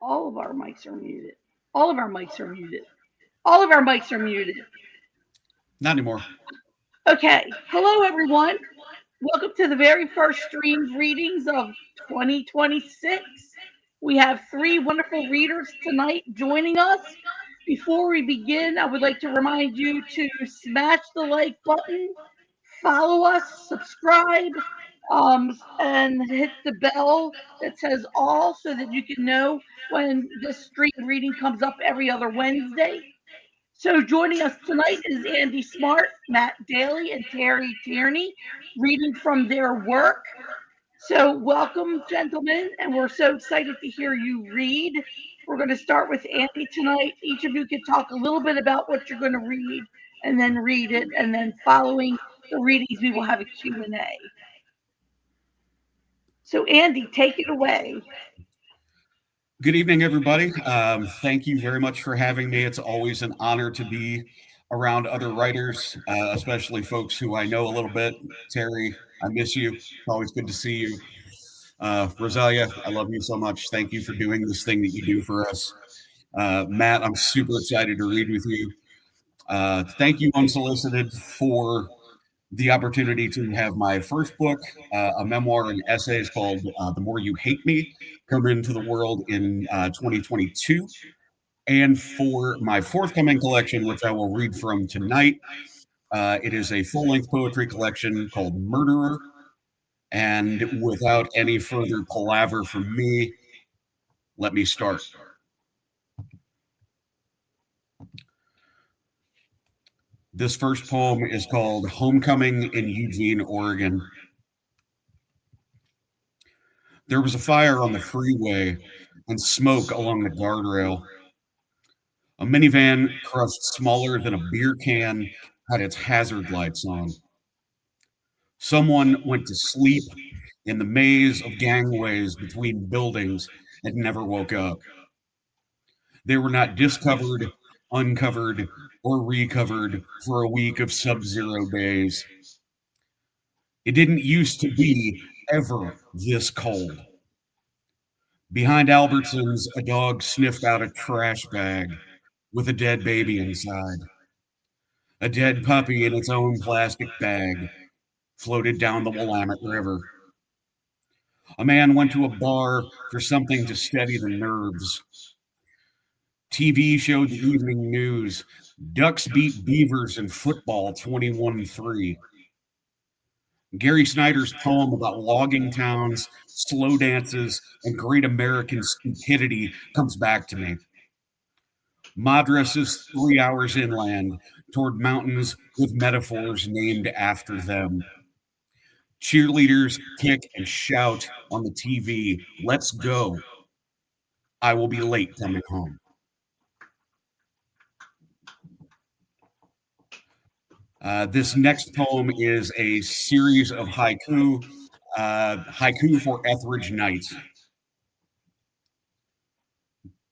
All of our mics are muted. All of our mics are muted. All of our mics are muted. Not anymore. Okay. Hello, everyone. Welcome to the very first streamed readings of 2026. We have three wonderful readers tonight joining us. Before we begin, I would like to remind you to smash the like button, follow us, subscribe, and hit the bell that says all so that you can know when this stream reading comes up every other Wednesday. So joining us tonight is Andy Smart, Matt Daly, and Terry Tierney, reading from their work. So welcome, gentlemen, and we're so excited to hear you read. We're going to start with Andy tonight. Each of you can talk a little bit about what you're going to read, and then read it, and then following the readings, we will have a Q&A. So Andy, take it away. Good evening, everybody. Thank you very much for having me. It's always an honor to be around other writers, especially folks who I know a little bit. Terry, I miss you. It's always good to see you. Rosalia, I love you so much. Thank you for doing this thing that you do for us. Matt, I'm super excited to read with you. Thank you, Unsolicited, for the opportunity to have my first book, a memoir and essays called The More You Hate Me, come into the world in 2022. And for my forthcoming collection, which I will read from tonight, it is a full length poetry collection called Murderer. And without any further palaver from me, let me start. This first poem is called Homecoming in Eugene, Oregon. There was a fire on the freeway and smoke along the guardrail. A minivan crushed smaller than a beer can had its hazard lights on. Someone went to sleep in the maze of gangways between buildings and never woke up. They were not discovered, uncovered, or recovered for a week of sub zero days. It didn't used to be ever this cold. Behind Albertsons, a dog sniffed out a trash bag with a dead baby inside. A dead puppy in its own plastic bag floated down the Willamette River. A man went to a bar for something to steady the nerves. TV showed the evening news. Ducks beat Beavers in football 21-3. Gary Snyder's poem about logging towns, slow dances, and great American stupidity comes back to me. Madras is 3 hours inland toward mountains with metaphors named after them. Cheerleaders kick and shout on the TV, "Let's go. I will be late coming home." This next poem is a series of haiku for Etheridge Knight.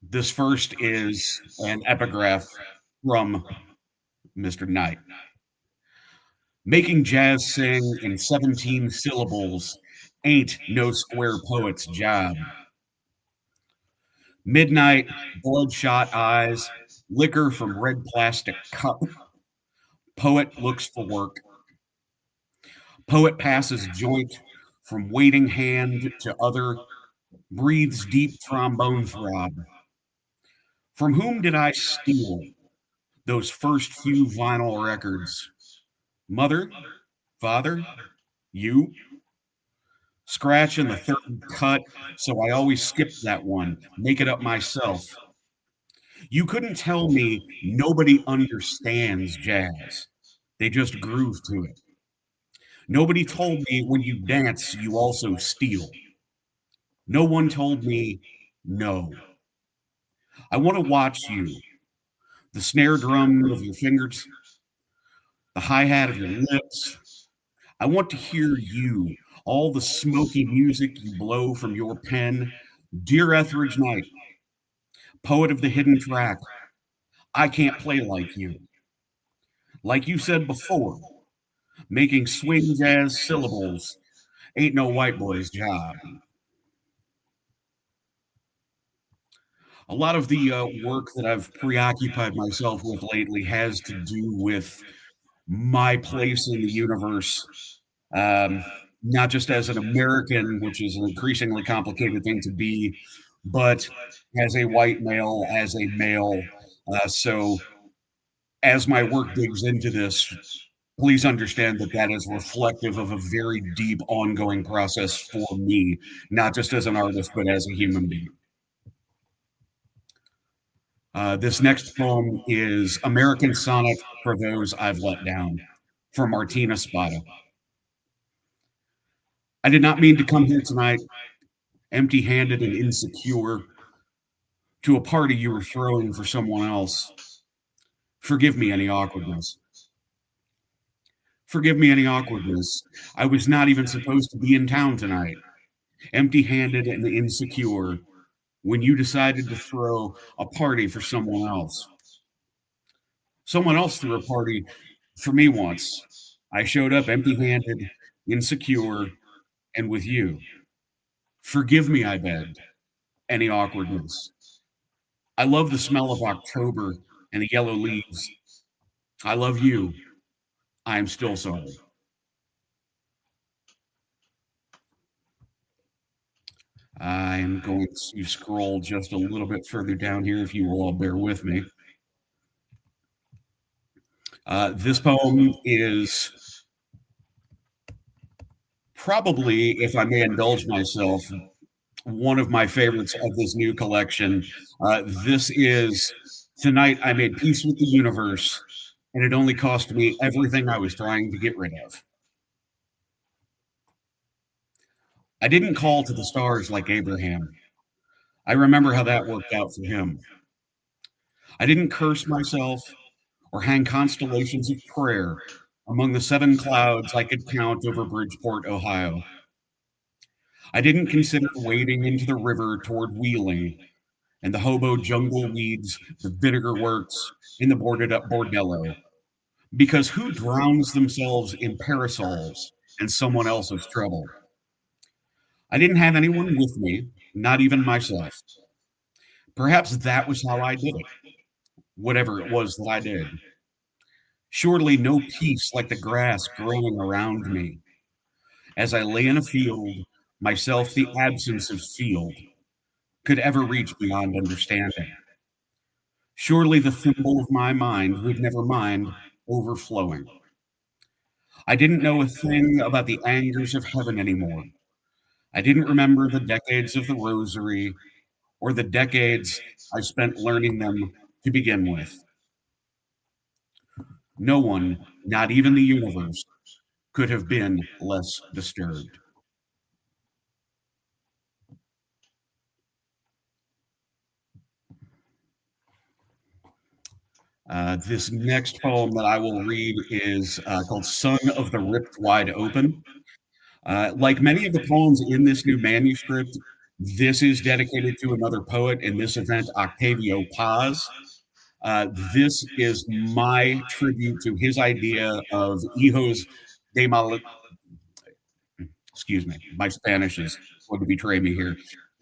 This first is an epigraph from Mr. Knight. Making jazz sing in 17 syllables ain't no square poet's job. Midnight, bloodshot eyes, liquor from red plastic cup. Poet looks for work. Poet passes joint from waiting hand to other, breathes deep trombone throb. From whom did I steal those first few vinyl records? Mother? Father? You? Scratch in the third cut, so I always skip that one, make it up myself. You couldn't tell me nobody understands jazz. They just groove to it. Nobody told me when you dance, you also steal. No one told me no. I want to watch you. The snare drum of your fingers, the hi hat of your lips. I want to hear you, all the smoky music you blow from your pen. Dear Etheridge Knight, poet of the hidden track, I can't play like you. Like you said before, making swing jazz syllables ain't no white boy's job. A lot of the work that I've preoccupied myself with lately has to do with my place in the universe, um, not just as an American, which is an increasingly complicated thing to be, but as a white male, as a male. So, as my work digs into this, please understand that that is reflective of a very deep, ongoing process for me, not just as an artist, but as a human being. This next poem is American Sonnet for Those I've Let Down from Martina Spada. I did not mean to come here tonight empty handed and insecure to a party you were throwing for someone else. Forgive me any awkwardness. Forgive me any awkwardness. I was not even supposed to be in town tonight, empty handed and insecure, when you decided to throw a party for someone else. Someone else threw a party for me once. I showed up empty handed, insecure, and with you. Forgive me, I begged, any awkwardness. I love the smell of October and the yellow leaves. I love you. I am still sorry. I am going to scroll just a little bit further down here if you will all bear with me. This poem is probably, if I may indulge myself, one of my favorites of this new collection. This is Tonight I Made Peace with the Universe, and it only cost me everything I was trying to get rid of. I didn't call to the stars like Abraham. I remember how that worked out for him. I didn't curse myself or hang constellations of prayer among the 7 clouds I could count over Bridgeport, Ohio. I didn't consider wading into the river toward Wheeling and the hobo jungle weeds, the vinegar works, in the boarded up bordello. Because who drowns themselves in parasols and someone else's trouble? I didn't have anyone with me, not even myself. Perhaps that was how I did it, whatever it was that I did. Surely no peace like the grass growing around me. As I lay in a field, myself the absence of field, could ever reach beyond understanding. Surely the thimble of my mind would never mind overflowing. I didn't know a thing about the angers of heaven anymore. I didn't remember the decades of the rosary or the decades I spent learning them to begin with. No one, not even the universe, could have been less disturbed. This next poem that I will read is called Son of the Ripped Wide Open. Like many of the poems in this new manuscript, this is dedicated to another poet, in this event, Octavio Paz. This is my tribute to his idea of hijos de mal. Excuse me, my Spanish is going to betray me here.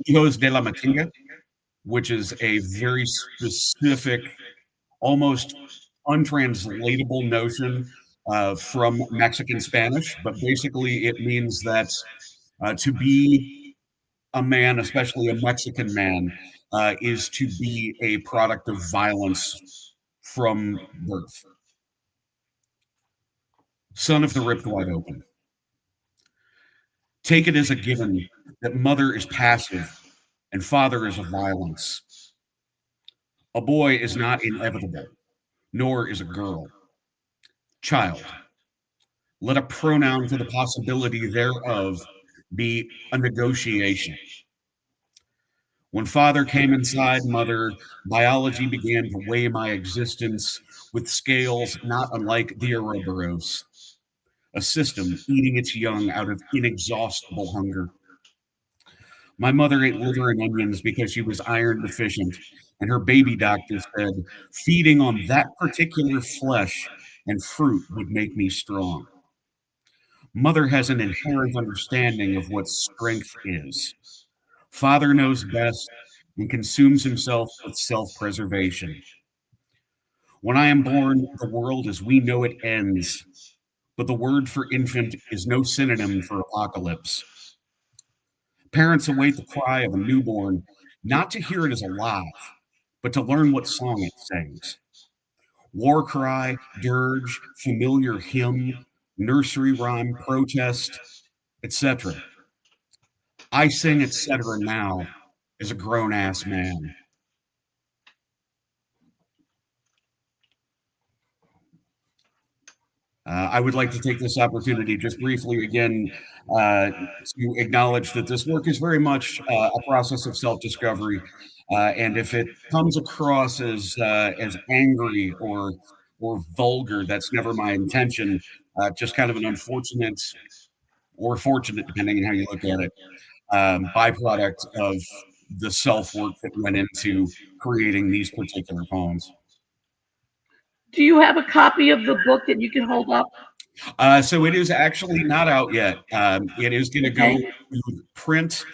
Hijos de la Matinga, which is a very specific, almost untranslatable notion from Mexican Spanish, but basically it means that to be a man, especially a Mexican man, is to be a product of violence from birth. Son of the ripped wide open. Take it as a given that mother is passive and father is of violence. A boy is not inevitable, nor is a girl. Child. Let a pronoun for the possibility thereof be a negotiation. When father came inside mother, biology began to weigh my existence with scales not unlike the Ouroboros, a system eating its young out of inexhaustible hunger. My mother ate liver and onions because she was iron deficient, and her baby doctor said feeding on that particular flesh and fruit would make me strong. Mother has an inherent understanding of what strength is. Father knows best and consumes himself with self preservation. When I am born, the world as we know it ends, but the word for infant is no synonym for apocalypse. Parents await the cry of a newborn, not to hear it as alive, but to learn what song it sings. War cry, dirge, familiar hymn, nursery rhyme, protest, etc. I sing etc. now as a grown ass man. I would like to take this opportunity just briefly again to acknowledge that this work is very much a process of self-discovery, and if it comes across as angry or vulgar, that's never my intention. Just kind of an unfortunate or fortunate, depending on how you look at it, byproduct of the self work that went into creating these particular poems. Do you have a copy of the book that you can hold up? So it is actually not out yet. It is going to go Okay. to print,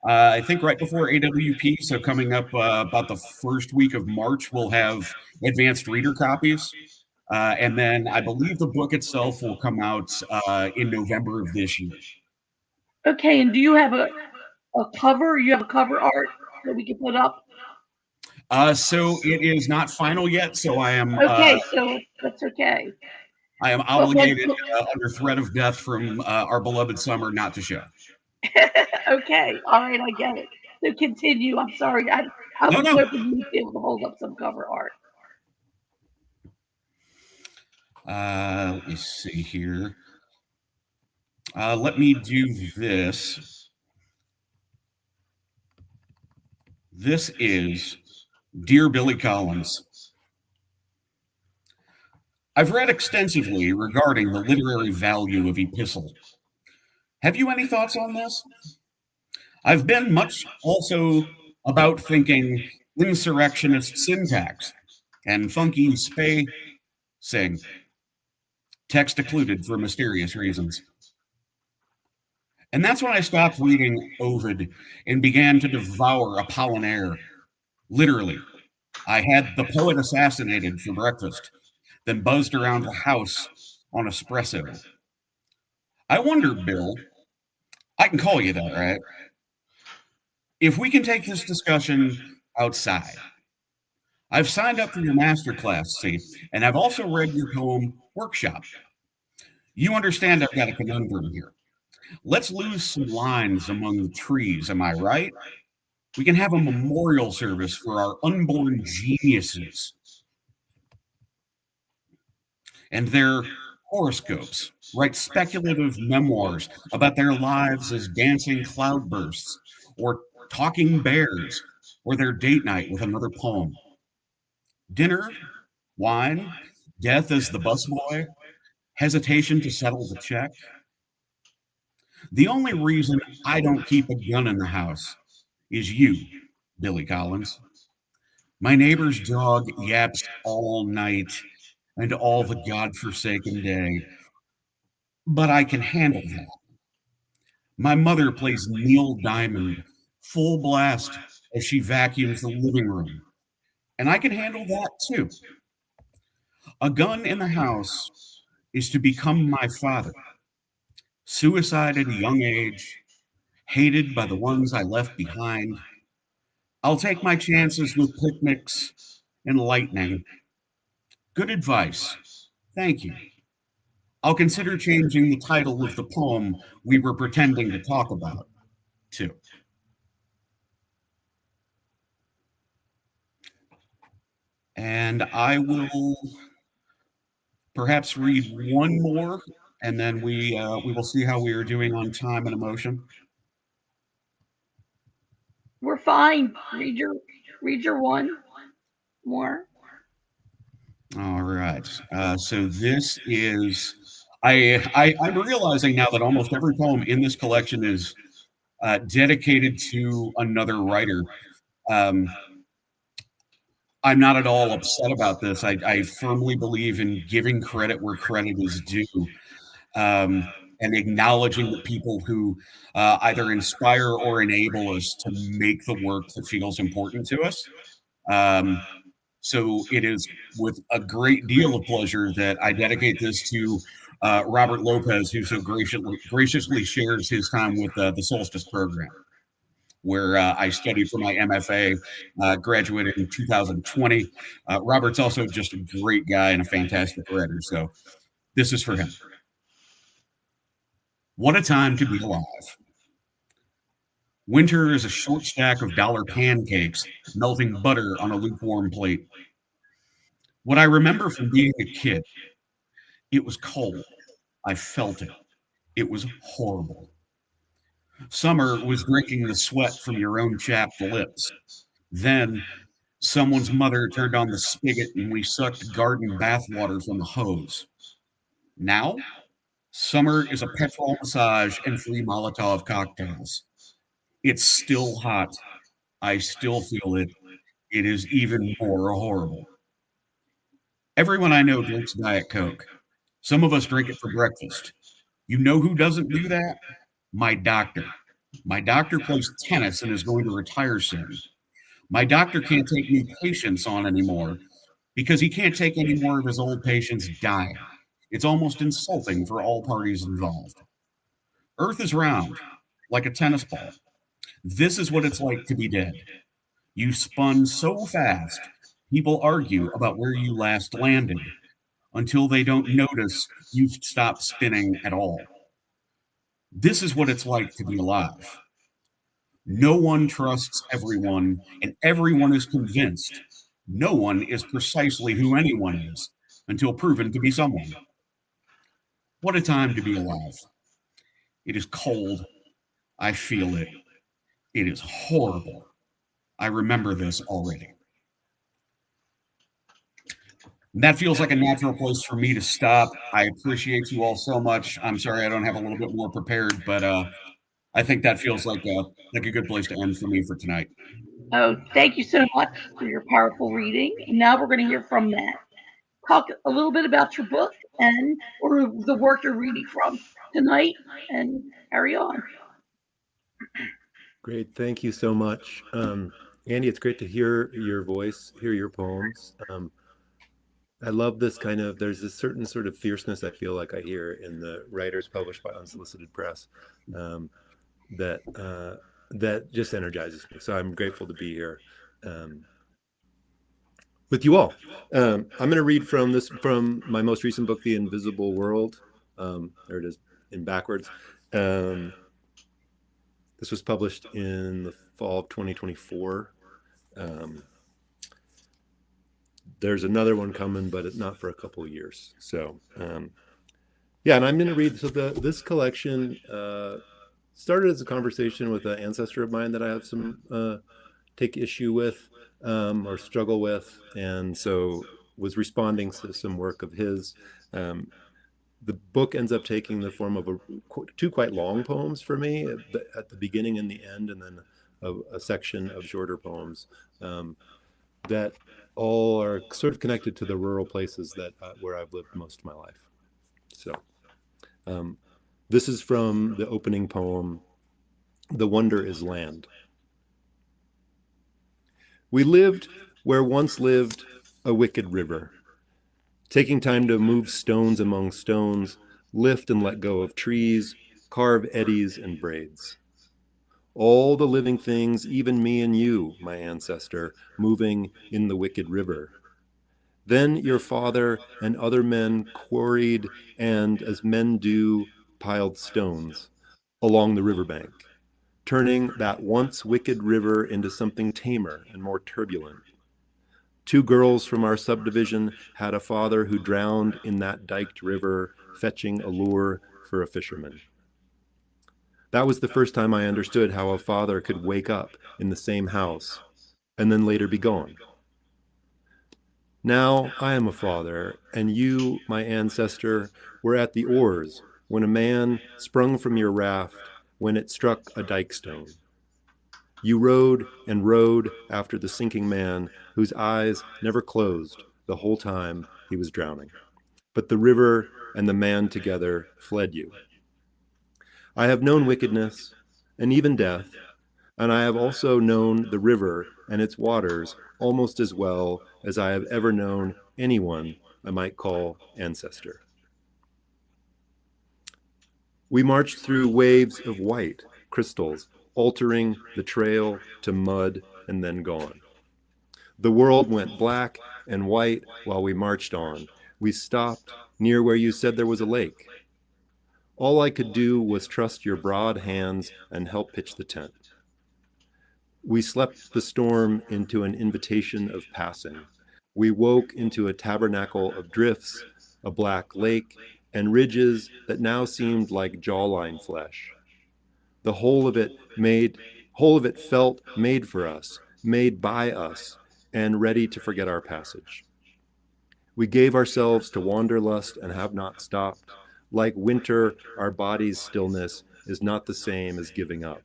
I think, right before AWP. So coming up about the first week of March, we'll have advanced reader copies. And then I believe the book itself will come out in November of this year. Okay, and do you have a cover? You have a cover art that we can put up? So it is not final yet. So Okay, so that's okay. I am But what obligated under threat of death from our beloved summer not to show. okay, all right, I get it. So continue. I'm sorry. I No, was no. hoping you'd be able to hold up some cover art. Let me see here. Let me do this. This is Dear Billy Collins. I've read extensively regarding the literary value of epistle. Have you any thoughts on this? I've been much also about thinking insurrectionist syntax and funky spacing, text occluded for mysterious reasons. And that's when I stopped reading Ovid and began to devour Apollinaire. Literally, I had the poet assassinated for breakfast, then buzzed around the house on espresso. I wonder, Bill, I can call you that, right? If we can take this discussion outside. I've signed up for your master class, see, and I've also read your poem workshop. You understand I've got a conundrum here. Let's lose some lines among the trees, am I right? We can have a memorial service for our unborn geniuses and their horoscopes, write speculative memoirs about their lives as dancing cloudbursts or talking bears or their date night with another poem. Dinner, wine, death as the busboy, hesitation to settle the check. The only reason I don't keep a gun in the house is you, Billy Collins. My neighbor's dog yaps all night and all the godforsaken day, but I can handle that. My mother plays Neil Diamond full blast as she vacuums the living room, and I can handle that too. A gun in the house is to become my father, suicide at a young age, hated by the ones I left behind. I'll take my chances with picnics and lightning. Good advice. Thank you. I'll consider changing the title of the poem we were pretending to talk about, too. And I will perhaps read one more, and then we will see how we are doing on time and emotion. We're fine. Read your one more. All right. So this is I'm realizing now that almost every poem in this collection is dedicated to another writer. Um, I'm not at all upset about this. I firmly believe in giving credit where credit is due. and acknowledging the people who either inspire or enable us to make the work that feels important to us. Um, so it is with a great deal of pleasure that I dedicate this to Robert Lopez, who so graciously shares his time with the Solstice program, where I studied for my MFA, graduated in 2020. Robert's also just a great guy and a fantastic writer. So this is for him. What a time to be alive. Winter is a short stack of dollar pancakes melting butter on a lukewarm plate. What I remember from being a kid, it was cold. I felt it. It was horrible. Summer was drinking the sweat from your own chapped lips. Then someone's mother turned on the spigot and we sucked garden bathwater from the hose. Now, summer is a petrol massage and free Molotov cocktails. It's still hot. I still feel it. It is even more horrible. Everyone I know drinks Diet Coke. Some of us drink it for breakfast. You know who doesn't do that? My doctor. My doctor plays tennis and is going to retire soon. My doctor can't take new patients on anymore because he can't take any more of his old patients dying. It's almost insulting for all parties involved. Earth is round, like a tennis ball. This is what it's like to be dead. You spun so fast, people argue about where you last landed until they don't notice you've stopped spinning at all. This is what it's like to be alive. No one trusts everyone, and everyone is convinced no one is precisely who anyone is until proven to be someone. What a time to be alive. It is cold. I feel it. It is horrible. I remember this already. And that feels like a natural place for me to stop. I appreciate you all so much. I'm sorry I don't have a little bit more prepared, but I think that feels like a good place to end for me for tonight. Oh, thank you so much for your powerful reading. And now we're going to hear from Matt. Talk a little bit about your book and or the work you're reading from tonight, and carry on. Great. Thank you so much. Andy, it's great to hear your voice, hear your poems. I love this kind of, there's this certain sort of fierceness I feel like I hear in the writers published by Unsolicited Press um, that, that just energizes me. So I'm grateful to be here um, with you all. I'm going to read from my most recent book, The Invisible World. There it is in backwards. This was published in the fall of 2024. Um, there's another one coming, but it's not for a couple of years. So, yeah, and I'm going to read. So this collection started as a conversation with an ancestor of mine that I have some take issue with or struggle with, and so was responding to some work of his. The book ends up taking the form of two quite long poems for me at the beginning and the end, and then a section of shorter poems that all are sort of connected to the rural places that where I've lived most of my life. So this is from the opening poem, "The Wonder is Land." We lived where once lived a wicked river, taking time to move stones among stones, lift and let go of trees, carve eddies and braids. All the living things, even me and you, my ancestor, moving in the wicked river. Then your father and other men quarried and, as men do, piled stones along the riverbank, turning that once wicked river into something tamer and more turbulent. Two girls from our subdivision had a father who drowned in that diked river, fetching a lure for a fisherman. That was the first time I understood how a father could wake up in the same house and then later be gone. Now I am a father, and you, my ancestor, were at the oars when a man sprung from your raft when it struck a dike stone. You rowed and rowed after the sinking man whose eyes never closed the whole time he was drowning. But the river and the man together fled you. I have known wickedness and even death, and I have also known the river and its waters almost as well as I have ever known anyone I might call ancestor. We marched through waves of white crystals, altering the trail to mud and then gone. The world went black and white while we marched on. We stopped near where you said there was a lake. All I could do was trust your broad hands and help pitch the tent. We slept the storm into an invitation of passing. We woke into a tabernacle of drifts, a black lake, and ridges that now seemed like jawline flesh. The whole of it felt made for us, made by us, and ready to forget our passage. We gave ourselves to wanderlust and have not stopped. Like winter, our body's stillness is not the same as giving up.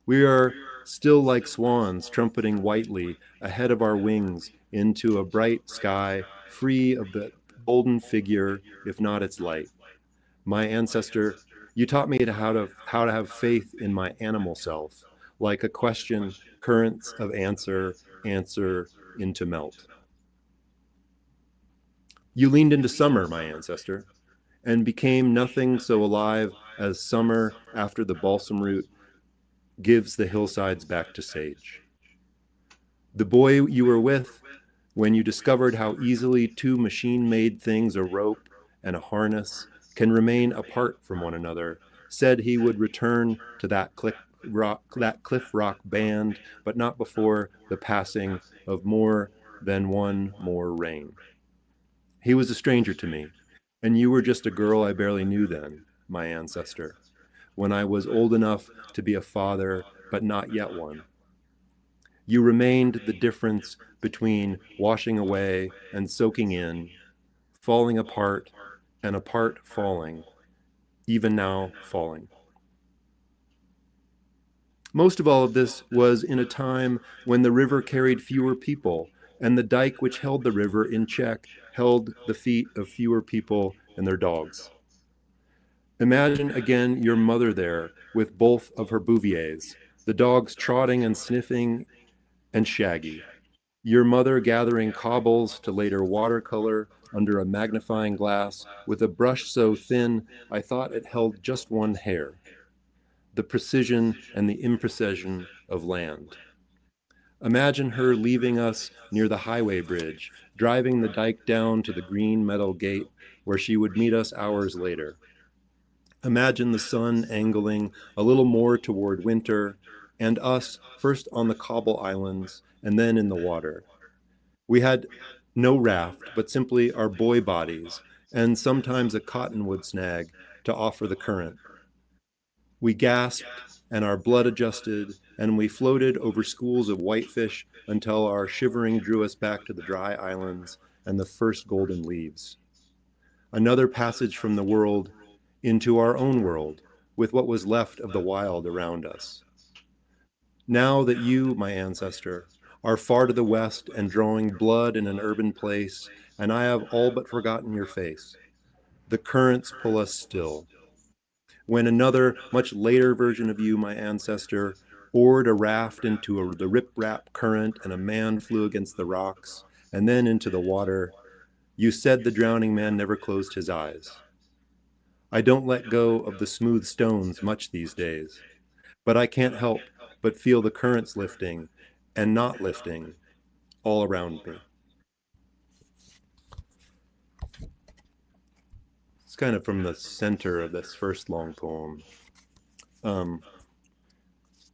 We are still like swans trumpeting whitely ahead of our wings into a bright sky, free of the golden figure, if not its light. My ancestor, you taught me how to have faith in my animal self, like a question, currents of answer into melt. You leaned into summer, my ancestor, and became nothing so alive as summer after the balsam root gives the hillsides back to sage. The boy you were with, when you discovered how easily two machine-made things, a rope and a harness, can remain apart from one another, said he would return to that Cliff Rock band, but not before the passing of more than one more rain. He was a stranger to me, and you were just a girl I barely knew then, my ancestor, when I was old enough to be a father, but not yet one. You remained the difference between washing away and soaking in, falling apart and apart falling, even now falling. Most of all of this was in a time when the river carried fewer people, and the dike which held the river in check held the feet of fewer people and their dogs. Imagine again your mother there with both of her bouviers, the dogs trotting and sniffing and shaggy. Your mother gathering cobbles to later watercolor under a magnifying glass with a brush so thin I thought it held just one hair. The precision and the imprecision of land. Imagine her leaving us near the highway bridge, driving the dike down to the green metal gate where she would meet us hours later. Imagine the sun angling a little more toward winter, and us first on the cobble islands and then in the water. We had no raft, but simply our boy bodies, and sometimes a cottonwood snag to offer the current. We gasped, and our blood adjusted, and we floated over schools of whitefish until our shivering drew us back to the dry islands and the first golden leaves. Another passage from the world into our own world, with what was left of the wild around us. Now that you, my ancestor, are far to the west and drawing blood in an urban place, and I have all but forgotten your face, the currents pull us still. When another, much later version of you, my ancestor, oared a raft into the rip-rap current and a man flew against the rocks, and then into the water, you said the drowning man never closed his eyes. I don't let go of the smooth stones much these days, but I can't help but feel the currents lifting and not lifting all around me. It's kind of from the center of this first long poem. And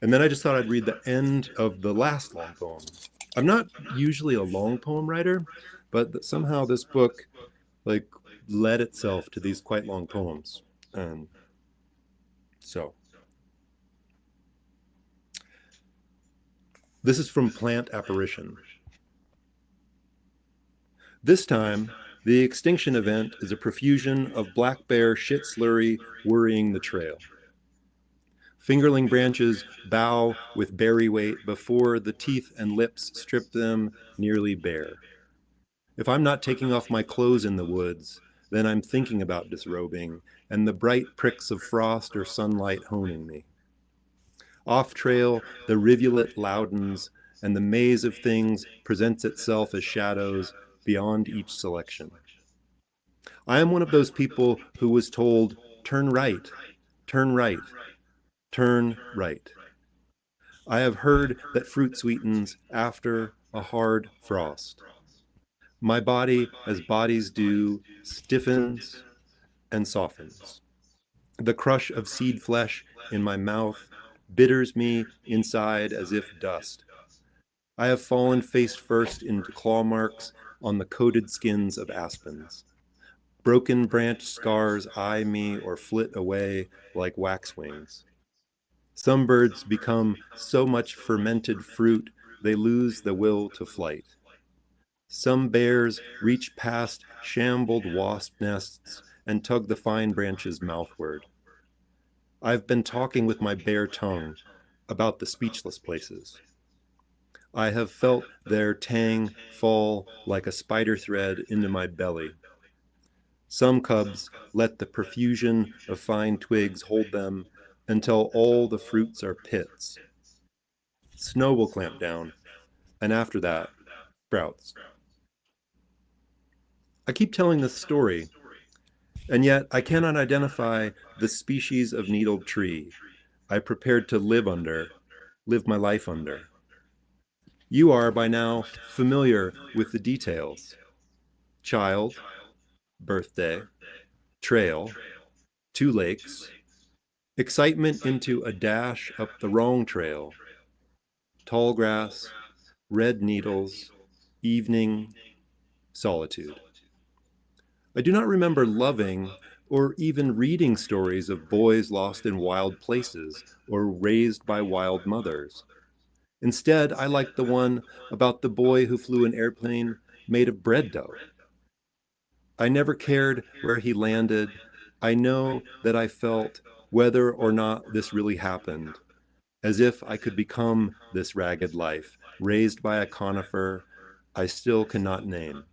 then I just thought I'd read the end of the last long poem. I'm not usually a long poem writer, but somehow this book like led itself to these quite long poems. So this is from Plant Apparition. This time, the extinction event is a profusion of black bear shit slurry worrying the trail. Fingerling branches bow with berry weight before the teeth and lips strip them nearly bare. If I'm not taking off my clothes in the woods, then I'm thinking about disrobing, and the bright pricks of frost or sunlight honing me. Off trail, the rivulet loudens, and the maze of things presents itself as shadows beyond each selection. I am one of those people who was told, turn right, turn right, turn right. I have heard that fruit sweetens after a hard frost. My body, as bodies do, stiffens and softens. The crush of seed flesh in my mouth bitters me inside as if dust. I have fallen face first into claw marks on the coated skins of aspens. Broken branch scars eye me or flit away like waxwings. Some birds become so much fermented fruit they lose the will to flight. Some bears reach past shambled wasp nests and tug the fine branches mouthward. I've been talking with my bare tongue about the speechless places. I have felt their tang fall like a spider thread into my belly. Some cubs let the profusion of fine twigs hold them until all the fruits are pits. Snow will clamp down, and after that, sprouts. I keep telling this story, and yet I cannot identify the species of needled tree I prepared to live my life under. You are by now familiar with the details: child, birthday, trail, two lakes, excitement into a dash up the wrong trail, tall grass, red needles, evening, solitude. I do not remember loving or even reading stories of boys lost in wild places or raised by wild mothers. Instead, I liked the one about the boy who flew an airplane made of bread dough. I never cared where he landed. I know that I felt, whether or not this really happened, as if I could become this ragged life, raised by a conifer I still cannot name,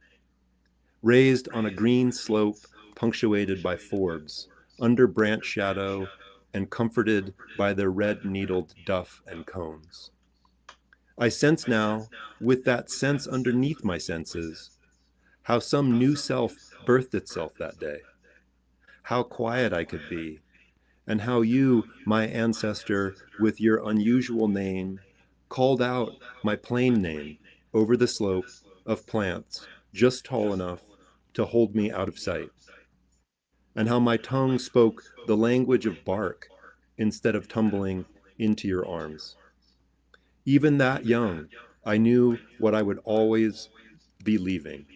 raised on a green slope punctuated by forbs, under branch shadow, and comforted by their red needled duff and cones. I sense now, with that sense underneath my senses, how some new self birthed itself that day, how quiet I could be, and how you, my ancestor, with your unusual name, called out my plain name over the slope of plants just tall enough to hold me out of sight, and how my tongue spoke the language of bark instead of tumbling into your arms. Even that young, I knew what I would always be leaving.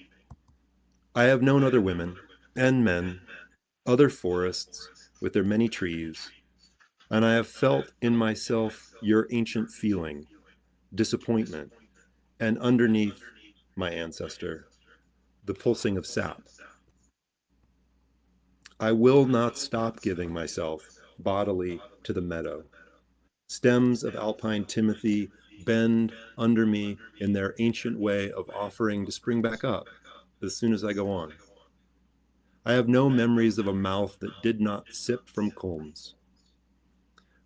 I have known other women and men, other forests with their many trees, and I have felt in myself your ancient feeling, disappointment, and underneath, my ancestor, the pulsing of sap. I will not stop giving myself bodily to the meadow. Stems of alpine timothy bend under me in their ancient way of offering to spring back up as soon as I go on. I have no memories of a mouth that did not sip from culms.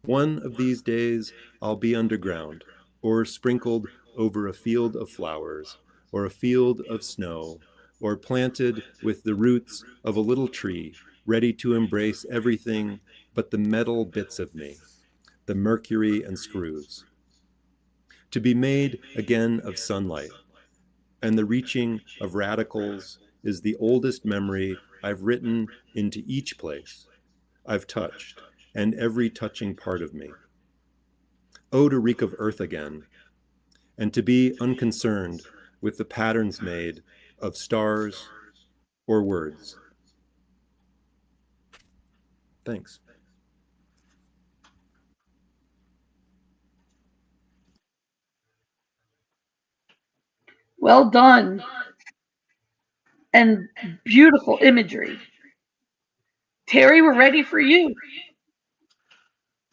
One of these days I'll be underground, or sprinkled over a field of flowers, or a field of snow, or planted with the roots of a little tree, ready to embrace everything but the metal bits of me, the mercury and screws. To be made again of sunlight, and the reaching of radicals is the oldest memory I've written into each place I've touched, and every touching part of me. Oh, to reek of earth again, and to be unconcerned with the patterns made of stars or words. Thanks. Well done. And beautiful imagery. Terry, we're ready for you.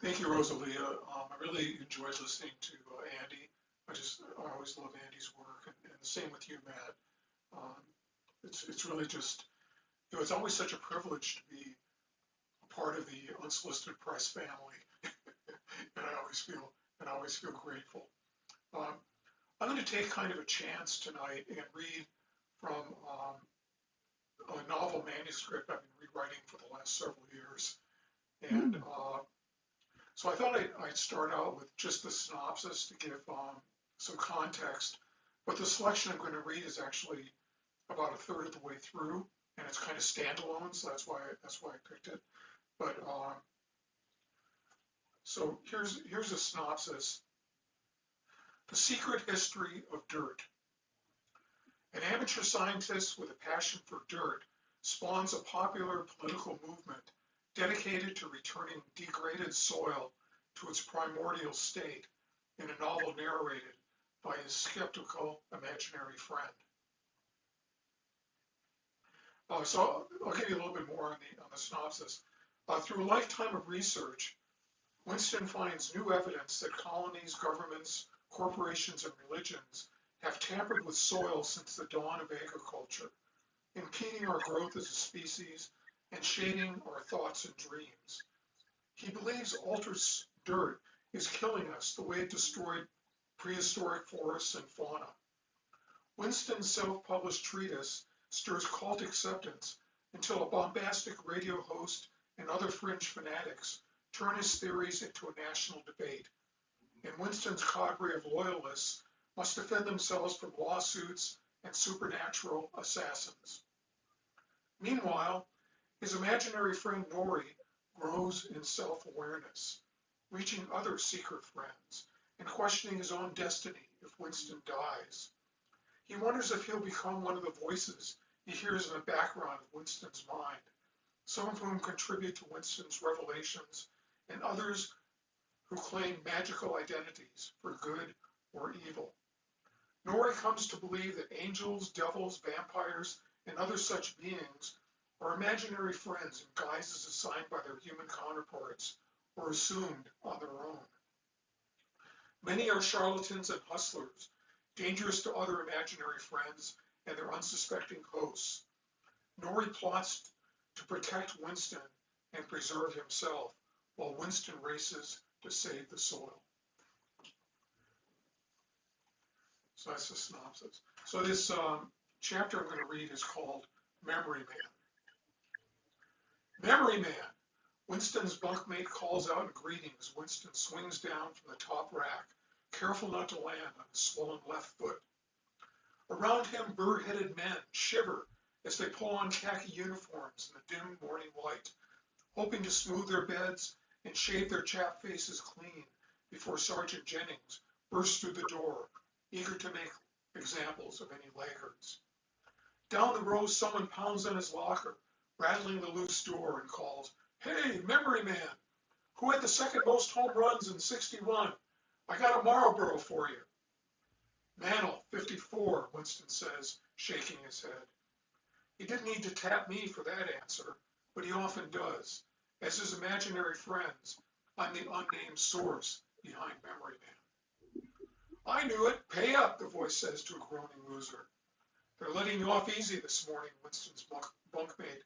Thank you, Rosalia. I really enjoyed listening to Andy. I always love Andy's work, and the same with you, Matt. Um, it's really just It's always such a privilege to be a part of the Unsolicited Press family, and I always feel grateful. Um, I'm going to take kind of a chance tonight and read from a novel manuscript I've been rewriting for the last several years. And Mm. so I thought I'd start out with just the synopsis to give some context. But the selection I'm going to read is actually about a third of the way through, and it's kind of standalone, so that's why I picked it. But so here's a synopsis. The Secret History of Dirt. An amateur scientist with a passion for dirt spawns a popular political movement dedicated to returning degraded soil to its primordial state in a novel narrated by his skeptical imaginary friend. So I'll give you a little bit more on the synopsis. Through a lifetime of research, Winston finds new evidence that colonies, governments, corporations, and religions have tampered with soil since the dawn of agriculture, impeding our growth as a species and shading our thoughts and dreams. He believes altered dirt is killing us the way it destroyed prehistoric forests and fauna. Winston's self-published treatise stirs cult acceptance until a bombastic radio host and other fringe fanatics turn his theories into a national debate, and Winston's cadre of loyalists must defend themselves from lawsuits and supernatural assassins. Meanwhile, his imaginary friend Nori grows in self-awareness, reaching other secret friends and questioning his own destiny if Winston dies. He wonders if he'll become one of the voices he hears in the background of Winston's mind, some of whom contribute to Winston's revelations and others who claim magical identities for good or evil. Nori comes to believe that angels, devils, vampires, and other such beings are imaginary friends in guises assigned by their human counterparts or assumed on their own. Many are charlatans and hustlers, dangerous to other imaginary friends and their unsuspecting hosts. Nori plots to protect Winston and preserve himself, while Winston races to save the soil. So that's the synopsis. So this chapter I'm going to read is called Memory Man. Memory Man! Winston's bunkmate calls out in greeting as Winston swings down from the top rack, careful not to land on his swollen left foot. Around him, burr-headed men shiver as they pull on khaki uniforms in the dim morning light, hoping to smooth their beds and shave their chapped faces clean before Sergeant Jennings bursts through the door, eager to make examples of any laggards. Down the row, someone pounds on his locker, rattling the loose door, and calls, "Hey, Memory Man, who had the second most home runs in '61? I got a Marlboro for you." "Mantle, 54, Winston says, shaking his head. He didn't need to tap me for that answer, but he often does. As his imaginary friends, I'm the unnamed source behind Memory Man. "I knew it. Pay up," the voice says to a groaning loser. "They're letting you off easy this morning," Winston's bunkmate,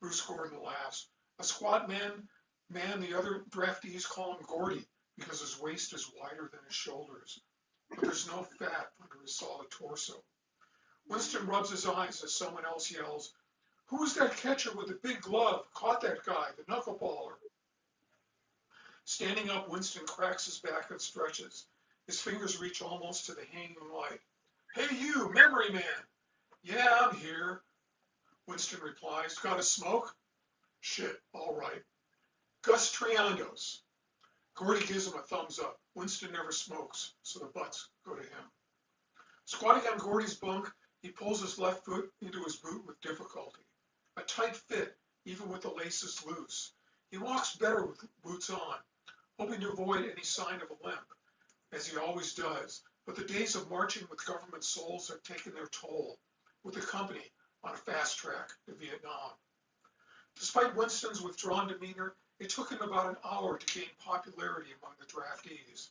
Bruce Gordon, laughs. "A squat man, the other draftees call him Gordy because his waist is wider than his shoulders. But there's no fat under his solid torso." Winston rubs his eyes as someone else yells, "Who's that catcher with the big glove? Caught that guy, the knuckleballer." Standing up, Winston cracks his back and stretches. His fingers reach almost to the hanging light. "Hey you, Memory Man." "Yeah, I'm here," Winston replies. "Got a smoke?" "Shit, all right. Gus Triandos." Gordy gives him a thumbs up. Winston never smokes, so the butts go to him. Squatting on Gordy's bunk, he pulls his left foot into his boot with difficulty. A tight fit, even with the laces loose. He walks better with boots on, hoping to avoid any sign of a limp, as he always does, but the days of marching with government souls have taken their toll, with the company on a fast track to Vietnam. Despite Winston's withdrawn demeanor, it took him about an hour to gain popularity among the draftees.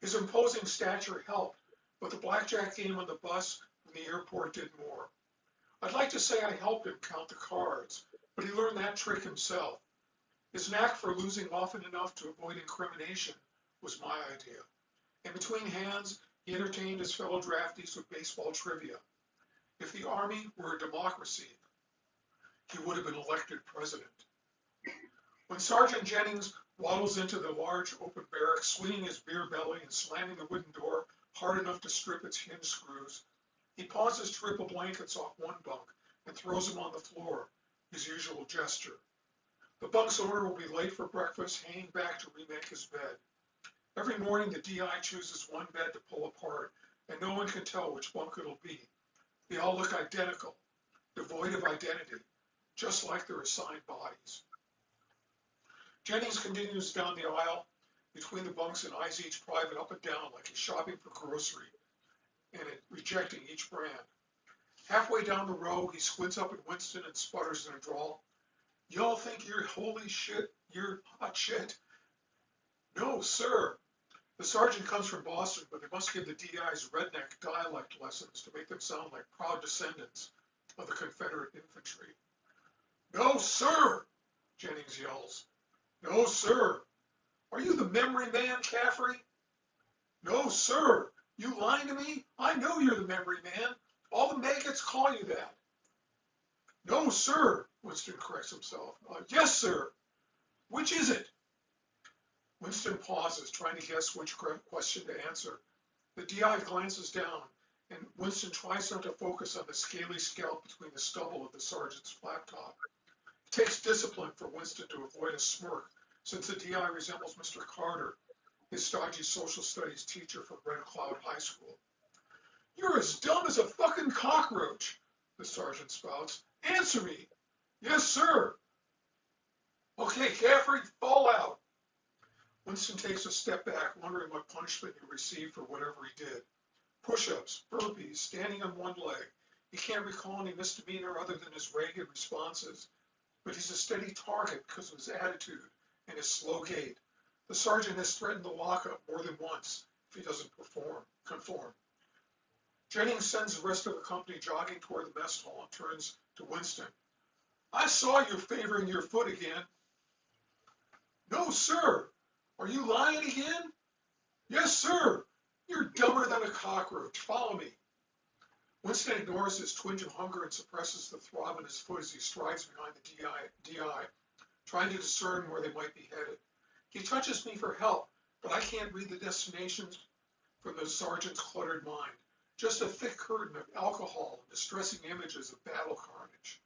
His imposing stature helped, but the blackjack game on the bus from the airport did more. I'd like to say I helped him count the cards, but he learned that trick himself. His knack for losing often enough to avoid incrimination was my idea. In between hands, he entertained his fellow draftees with baseball trivia. If the Army were a democracy, he would have been elected president. When Sergeant Jennings waddles into the large open barracks, swinging his beer belly and slamming the wooden door hard enough to strip its hinge screws, he pauses to rip the blankets off one bunk and throws them on the floor, his usual gesture. The bunk's owner will be late for breakfast, hanging back to remake his bed. Every morning, the DI chooses one bed to pull apart, and no one can tell which bunk it'll be. They all look identical, devoid of identity, just like their assigned bodies. Jennings continues down the aisle between the bunks and eyes each private up and down like he's shopping for grocery and rejecting each brand. Halfway down the row, he squints up at Winston and sputters in a drawl. Y'all think you're holy shit, you're hot shit? No, sir. The sergeant comes from Boston, but they must give the DI's redneck dialect lessons to make them sound like proud descendants of the Confederate infantry. No, sir, Jennings yells. No, sir. Are you the memory man, Caffrey? No, sir. You lying to me? I know you're the memory man. All the maggots call you that. No, sir, Winston corrects himself. Yes, sir. Which is it? Winston pauses, trying to guess which question to answer. The DI glances down, and Winston tries not to focus on the scaly scalp between the stubble of the sergeant's flat top. It takes discipline for Winston to avoid a smirk, since the DI resembles Mr. Carter, his stodgy social studies teacher from Red Cloud High School. You're as dumb as a fucking cockroach, the sergeant spouts. Answer me. Yes, sir. Okay, Caffrey, fall out. Winston takes a step back, wondering what punishment he received for whatever he did. Push-ups, burpees, standing on one leg. He can't recall any misdemeanor other than his ragged responses, but he's a steady target because of his attitude and his slow gait. The sergeant has threatened the lockup more than once if he doesn't conform. Jennings sends the rest of the company jogging toward the mess hall and turns to Winston. I saw you favoring your foot again. No, sir. Are you lying again? Yes, sir. You're dumber than a cockroach. Follow me. Winston ignores his twinge of hunger and suppresses the throb in his foot as he strides behind the DI, trying to discern where they might be headed. He touches me for help, but I can't read the destinations from the sergeant's cluttered mind. Just a thick curtain of alcohol and distressing images of battle carnage.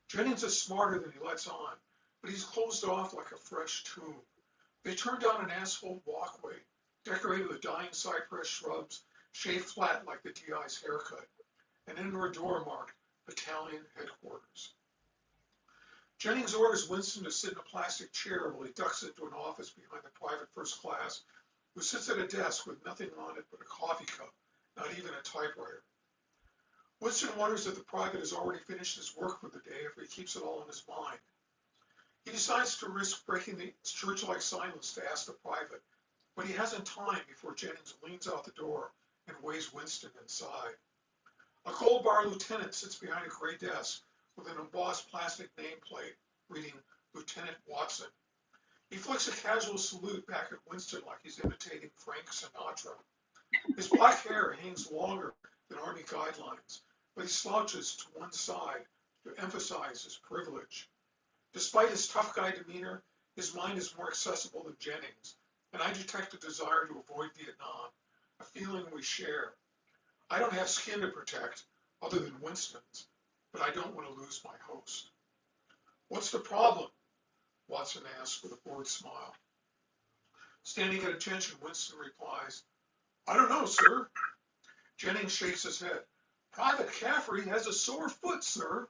Jennings is smarter than he lets on, but he's closed off like a fresh tomb. They turn down an asphalt walkway, decorated with dying cypress shrubs, shaved flat like the DI's haircut, and enter a door marked Battalion Headquarters. Jennings orders Winston to sit in a plastic chair while he ducks into an office behind the private first class, who sits at a desk with nothing on it but a coffee cup, not even a typewriter. Winston wonders if the private has already finished his work for the day if he keeps it all in his mind. He decides to risk breaking the church-like silence to ask the private, but he hasn't time before Jennings leans out the door and waves Winston inside. A Gold Bar lieutenant sits behind a gray desk with an embossed plastic nameplate reading Lieutenant Watson. He flicks a casual salute back at Winston like he's imitating Frank Sinatra. His black hair hangs longer than Army guidelines, but he slouches to one side to emphasize his privilege. Despite his tough guy demeanor, his mind is more accessible than Jennings, and I detect a desire to avoid Vietnam, a feeling we share. I don't have skin to protect, other than Winston's, but I don't want to lose my host. What's the problem? Watson asks with a bored smile. Standing at attention, Winston replies, I don't know, sir. Jennings shakes his head. Private Caffrey has a sore foot, sir.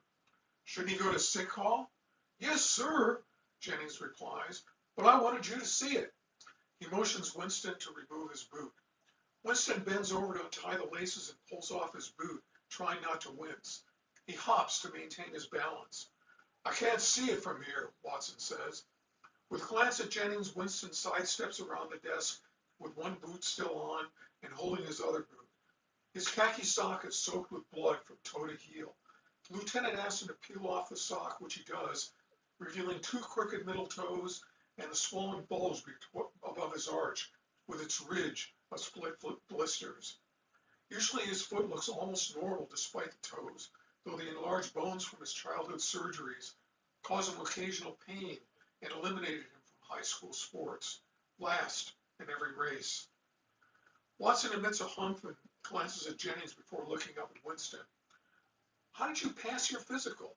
Shouldn't he go to sick call? Yes, sir, Jennings replies, but I wanted you to see it. He motions Winston to remove his boot. Winston bends over to untie the laces and pulls off his boot, trying not to wince. He hops to maintain his balance. I can't see it from here, Watson says. With a glance at Jennings, Winston sidesteps around the desk with one boot still on and holding his other boot. His khaki sock is soaked with blood from toe to heel. The lieutenant asks him to peel off the sock, which he does, revealing 2 crooked middle toes and a swollen bulge above his arch, with its ridge of split blisters. Usually his foot looks almost normal despite the toes, though the enlarged bones from his childhood surgeries cause him occasional pain and eliminated him from high school sports, last in every race. Watson emits a humph and glances at Jennings before looking up at Winston. How did you pass your physical?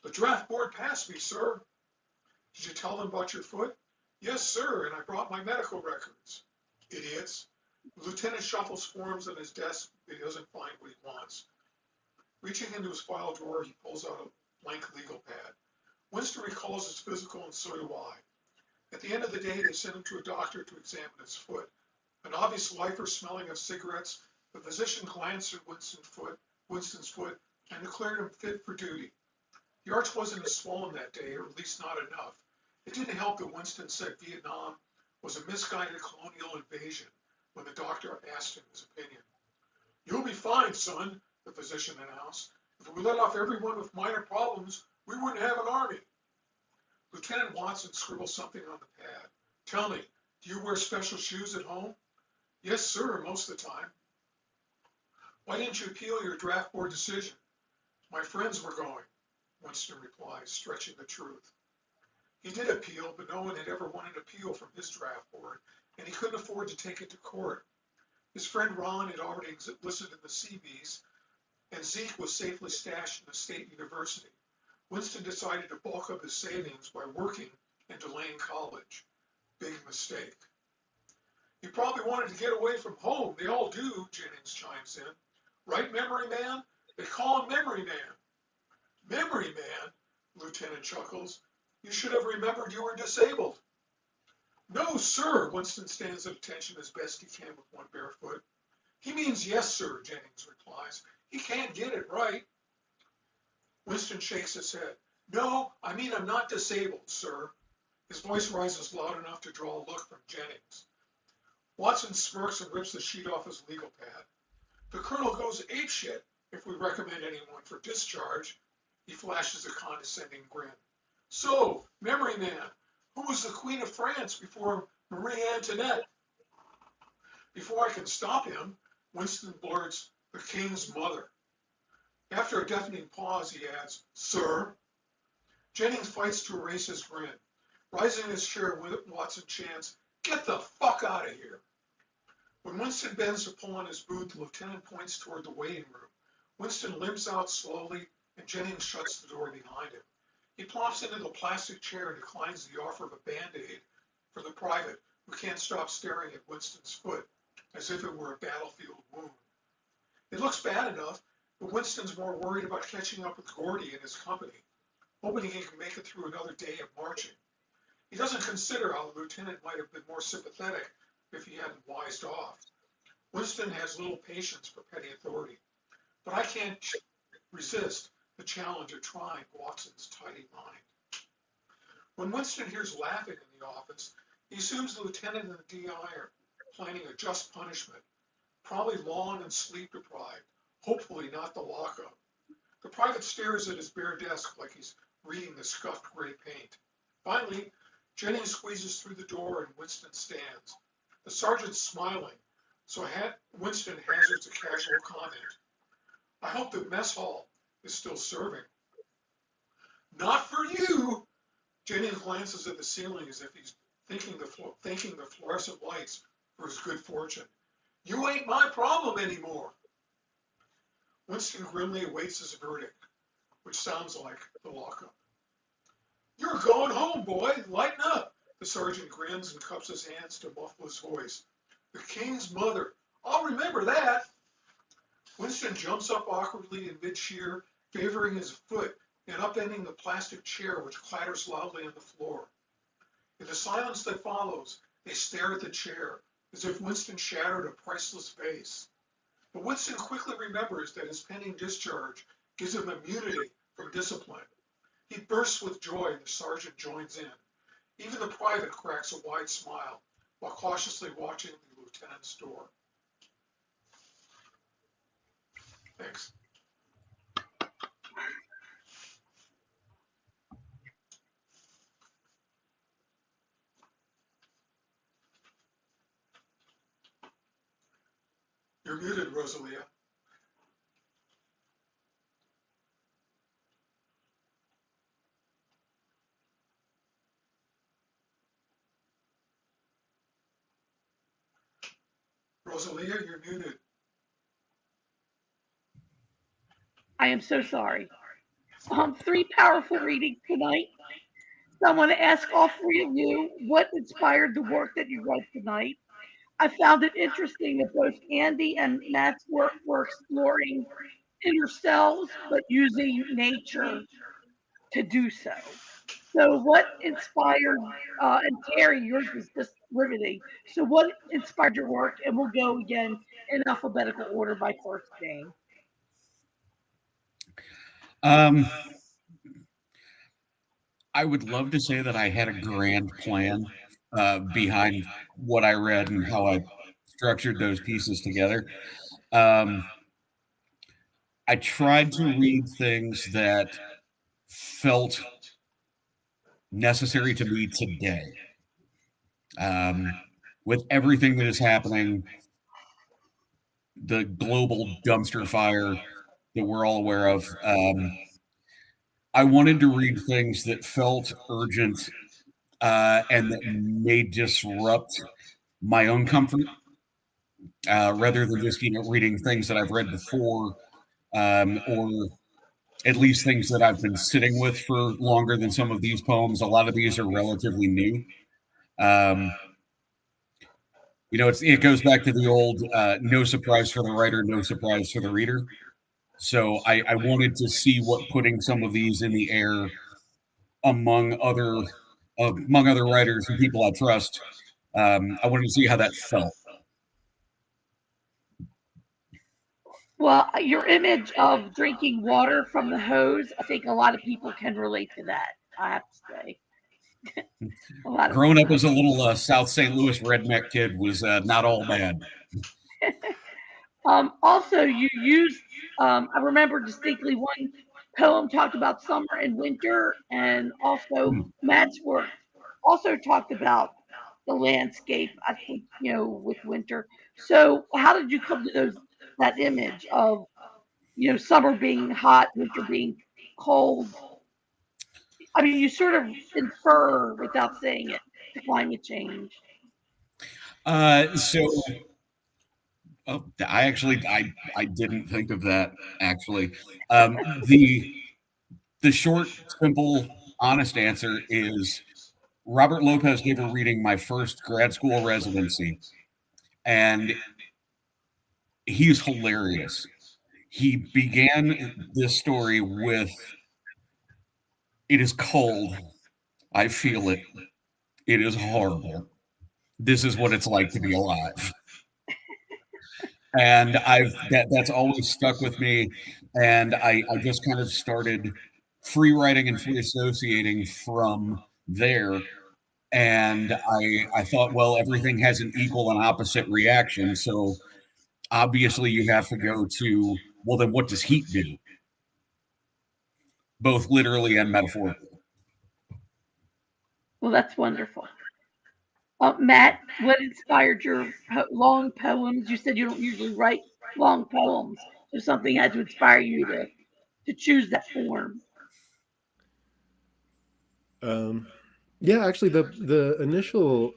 The draft board passed me, sir. Did you tell them about your foot? Yes, sir, and I brought my medical records. Idiots. The lieutenant shuffles forms on his desk, but he doesn't find what he wants. Reaching into his file drawer, he pulls out a blank legal pad. Winston recalls his physical, and so do I. At the end of the day, they sent him to a doctor to examine his foot. An obvious lifer smelling of cigarettes, the physician glanced at Winston's foot and declared him fit for duty. The arch wasn't as swollen that day, or at least not enough. It didn't help that Winston said Vietnam was a misguided colonial invasion when the doctor asked him his opinion. You'll be fine, son, the physician announced. If we let off everyone with minor problems, we wouldn't have an army. Lieutenant Watson scribbled something on the pad. Tell me, do you wear special shoes at home? Yes, sir, most of the time. Why didn't you appeal your draft board decision? My friends were going, Winston replies, stretching the truth. He did appeal, but no one had ever won an appeal from his draft board, and he couldn't afford to take it to court. His friend Ron had already enlisted in the Seabees, and Zeke was safely stashed in a state university. Winston decided to bulk up his savings by working and delaying college. Big mistake. He probably wanted to get away from home. They all do, Jennings chimes in. Right, Memory Man? They call him Memory Man. Memory Man? The lieutenant chuckles. You should have remembered you were disabled. No, sir, Winston stands at attention as best he can with one bare foot. He means yes, sir, Jennings replies. He can't get it right. Winston shakes his head. No, I mean I'm not disabled, sir. His voice rises loud enough to draw a look from Jennings. Watson smirks and rips the sheet off his legal pad. The colonel goes apeshit if we recommend anyone for discharge. He flashes a condescending grin. So, Memory Man, who was the Queen of France before Marie Antoinette? Before I can stop him, Winston blurts, the king's mother. After a deafening pause, he adds, Sir. Jennings fights to erase his grin. Rising in his chair, Watson chants, Get the fuck out of here. When Winston bends to pull on his boot, the lieutenant points toward the waiting room. Winston limps out slowly, and Jennings shuts the door behind him. He plops into the plastic chair and declines the offer of a Band-Aid for the private, who can't stop staring at Winston's foot, as if it were a battlefield wound. It looks bad enough, but Winston's more worried about catching up with Gordy and his company, hoping he can make it through another day of marching. He doesn't consider how the lieutenant might have been more sympathetic if he hadn't wised off. Winston has little patience for petty authority, but I can't resist the challenge of trying Watson's tidy mind. When Winston hears laughing in the office, he assumes the lieutenant and the DI are planning a just punishment, probably long and sleep deprived, hopefully not the lockup. The private stares at his bare desk like he's reading the scuffed gray paint. Finally, Jennings squeezes through the door and Winston stands. The sergeant's smiling, so Winston hazards a casual comment. I hope the mess hall is still serving. Not for you! Jennings glances at the ceiling as if he's thanking the fluorescent lights for his good fortune. You ain't my problem anymore. Winston grimly awaits his verdict, which sounds like the lockup. You're going home, boy. Lighten up. The sergeant grins and cups his hands to muffle his voice. The king's mother. I'll remember that. Winston jumps up awkwardly in mid-sheer, favoring his foot and upending the plastic chair which clatters loudly on the floor. In the silence that follows, they stare at the chair, as if Winston shattered a priceless vase. But Winston quickly remembers that his pending discharge gives him immunity from discipline. He bursts with joy and the sergeant joins in. Even the private cracks a wide smile while cautiously watching the lieutenant's door. Thanks. You're muted, Rosalia. Rosalia, you're muted. I am so sorry. Three powerful readings tonight. So I want to ask all three of you what inspired the work that you wrote tonight. I found it interesting that both Andy and Matt's work were exploring inner selves, but using nature to do so. So, what inspired, and Terry, yours was just riveting. So, what inspired your work? And we'll go again in alphabetical order by first name. Um, I would love to say that I had a grand plan behind what I read and how I structured those pieces together. Um, I tried to read things that felt necessary to me today. Um, with everything that is happening, the global dumpster fire that we're all aware of, I wanted to read things that felt urgent and that may disrupt my own comfort rather than just reading things that I've read before or at least things that I've been sitting with for longer than some of these poems. A lot of these are relatively new. Um, it goes back to the old no surprise for the writer, no surprise for the reader. So I wanted to see what putting some of these in the air among other writers and people I trust. I wanted to see how that felt. Well, your image of drinking water from the hose, I think a lot of people can relate to that. I have to say, a lot of Growing up people. as a little South St. Louis redneck kid was not all bad. Also, you used, I remember distinctly one poem talked about summer and winter, and also Hmm. Matt's work also talked about the landscape, I think, with winter. So, how did you come to that image of, summer being hot, winter being cold? I mean, you sort of infer without saying it to climate change. So I didn't think of that actually. The short, simple, honest answer is Robert Lopez gave a reading my first grad school residency, and he's hilarious. He began this story with, "It is cold. I feel it. It is horrible. This is what it's like to be alive." And that's always stuck with me. And I just kind of started free writing and free associating from there. And I thought, well, everything has an equal and opposite reaction. So obviously you have to go to, well, then what does heat do? Both literally and metaphorically. Well, that's wonderful. Matt, what inspired your long poems? You said you don't usually write long poems, so something had to inspire you to choose that form. Um, yeah, actually, the initial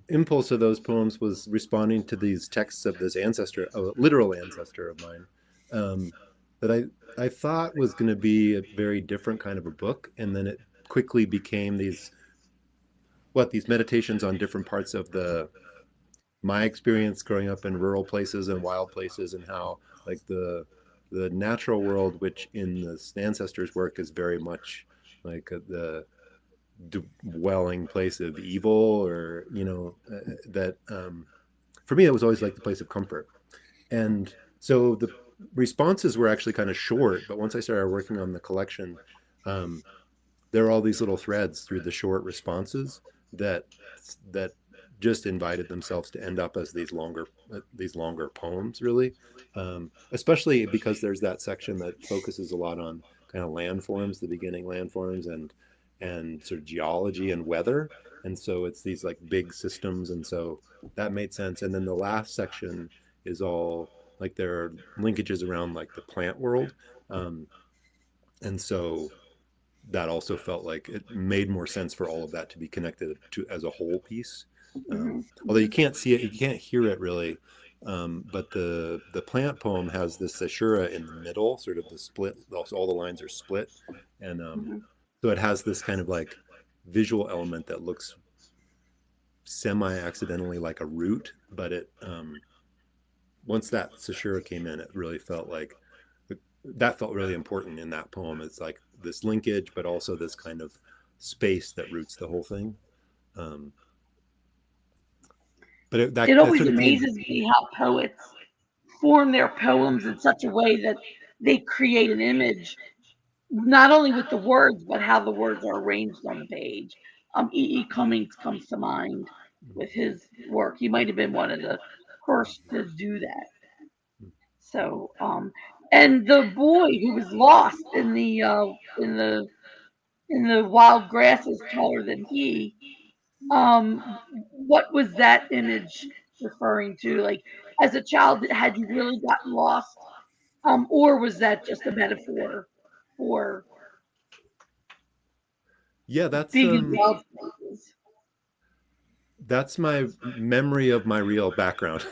impulse of those poems was responding to these texts of this ancestor, a literal ancestor of mine, um, that I thought was going to be a very different kind of a book, and then it quickly became these meditations on different parts of the my experience growing up in rural places and wild places, and how like the natural world, which in the ancestors' work is very much like the dwelling place of evil, or that for me it was always like the place of comfort. And so the responses were actually kind of short, but once I started working on the collection, um, there are all these little threads through the short responses that that just invited themselves to end up as these longer poems, really. Especially because there's that section that focuses a lot on kind of landforms, the beginning landforms, and sort of geology and weather. And so it's these like big systems, and so that made sense. And then the last section is all like there are linkages around like the plant world, um, and so that also felt like it made more sense for all of that to be connected to as a whole piece. Hmm. Although you can't see it, you can't hear it really. But the plant poem has this Ashura in the middle, sort of the split. Also, all the lines are split, and Hmm. so it has this kind of like visual element that looks semi-accidentally like a root. But it once that Ashura came in, it really felt like that felt really important in that poem. It's like this linkage, but also this kind of space that roots the whole thing. Um, but It that always sort of came. amazes me how poets form their poems in such a way that they create an image, not only with the words, but how the words are arranged on the page. E. E. Cummings comes to mind with his work. He might have been one of the first to do that. So, and the boy who was lost in the wild grasses taller than he, what was that image referring to? Like, as a child, had you really gotten lost, or was that just a metaphor for Yeah, being in wild places? that's my memory of my real background.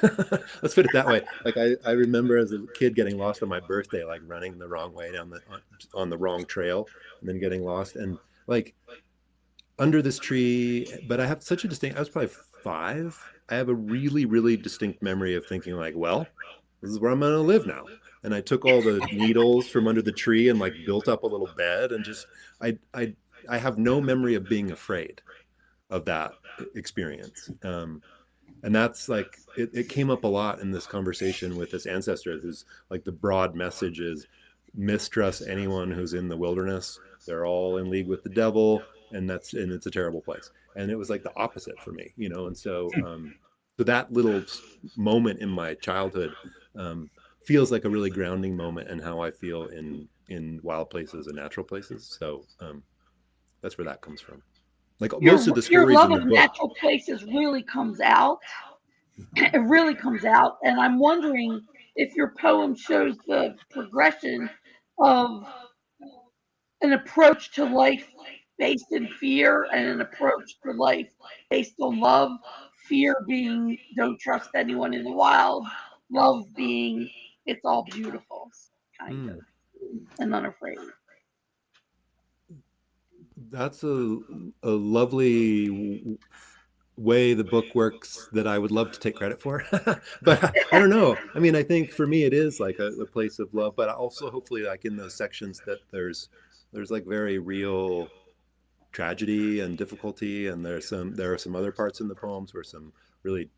Let's put it that way. Like I remember as a kid getting lost on my birthday, like running the wrong way down on the wrong trail and then getting lost and like under this tree. But I have such a distinct, I was probably 5. I have a really, really distinct memory of thinking like, well, this is where I'm going to live now. And I took all the needles from under the tree and like built up a little bed and just, I have no memory of being afraid of that experience. And that's like it came up a lot in this conversation with this ancestor who's like the broad message is mistrust anyone who's in the wilderness. They're all in league with the devil, and it's a terrible place. And it was like the opposite for me, you know. And so so that little moment in my childhood um, feels like a really grounding moment in how I feel in wild places and natural places. So that's where that comes from. Like most of the Your stories love in the of book. natural places really comes out. It really comes out, and I'm wondering if your poem shows the progression of an approach to life based in fear and an approach to life based on love. Fear being don't trust anyone in the wild, love being it's all beautiful, kind Hmm. of, and unafraid. That's a lovely way the book works that I would love to take credit for. But I don't know. I mean, I think for me it is like a place of love, but also hopefully like in those sections that there's like very real tragedy and difficulty, and there are some other parts in the poems where some really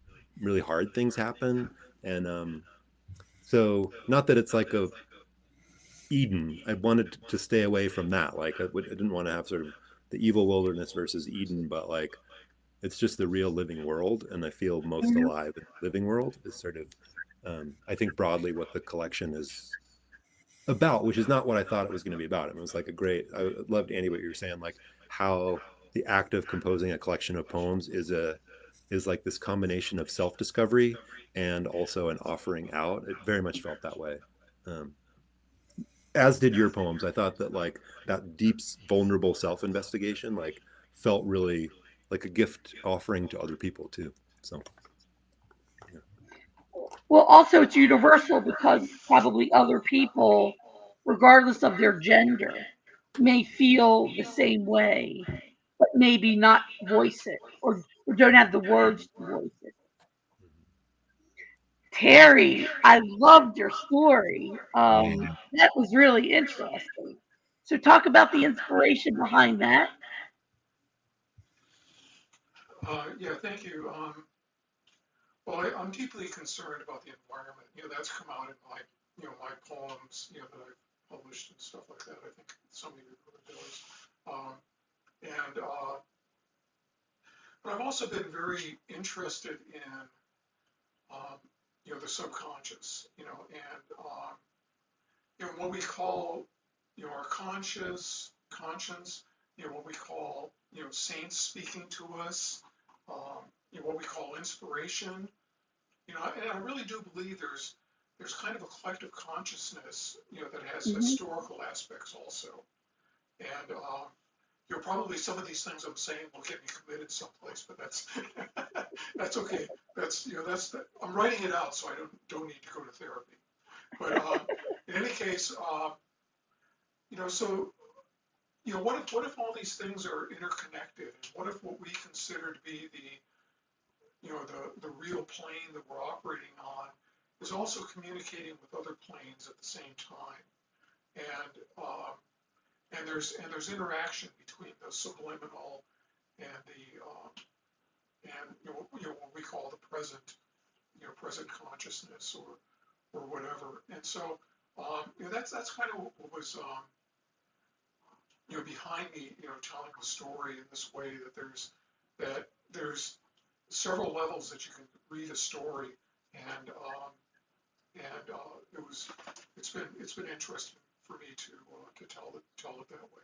really hard things happen, and so not that it's like a Eden. I wanted to stay away from that. Like I didn't want to have sort of the evil wilderness versus Eden, but like it's just the real living world, and I feel most Mhm. alive in the living world is sort of I think broadly what the collection is about, which is not what I thought it was going to be about. I mean, it was like a great. I loved Andy what you were saying, like how the act of composing a collection of poems is like this combination of self discovery and also an offering out. It very much felt that way. Um, as did your poems. I thought that like that deep, vulnerable self investigation like felt really like a gift offering to other people too. So yeah. Well, also it's universal because probably other people, regardless of their gender, may feel the same way, but maybe not voice it or don't have the words to voice it. Terry, I loved your story. Yeah. That was really interesting. So, talk about the inspiration behind that. Yeah, thank you. Well, I'm deeply concerned about the environment. That's come out in my poems, that I've published and stuff like that. I think some of you heard those. Um, and but I've also been very interested in, um, the subconscious, and what we call, our conscience, what we call, saints speaking to us, what we call inspiration, and I really do believe there's there's kind of a collective consciousness, that has Hmm. historical aspects also. And probably some of these things I'm saying will get me committed someplace, but that's that's okay. I'm writing it out, so I don't need to go to therapy. But in any case, so what if all these things are interconnected? And what if what we consider to be the real plane that we're operating on is also communicating with other planes at the same time? And there's interaction between the subliminal and what we call the present consciousness or whatever. And so that's kind of what was behind me telling the story in this way, that there's several levels that you can read a story, and it's been interesting for me to tell it that way.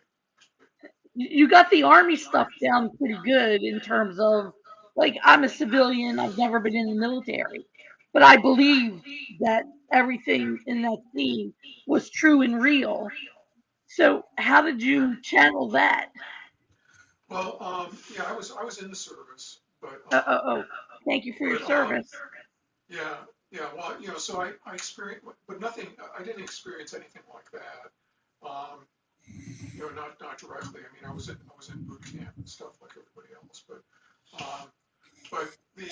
You got the army stuff down pretty good in terms of, like, I'm a civilian, I've never been in the military, but I believe that everything in that scene was true and real. So how did you channel that? Well, yeah, I was in the service, but Oh, thank you for your but service. yeah, yeah. Well, so I experienced, but nothing. I didn't experience anything like that. Um, not directly. I mean, I was in boot camp and stuff like everybody else, but the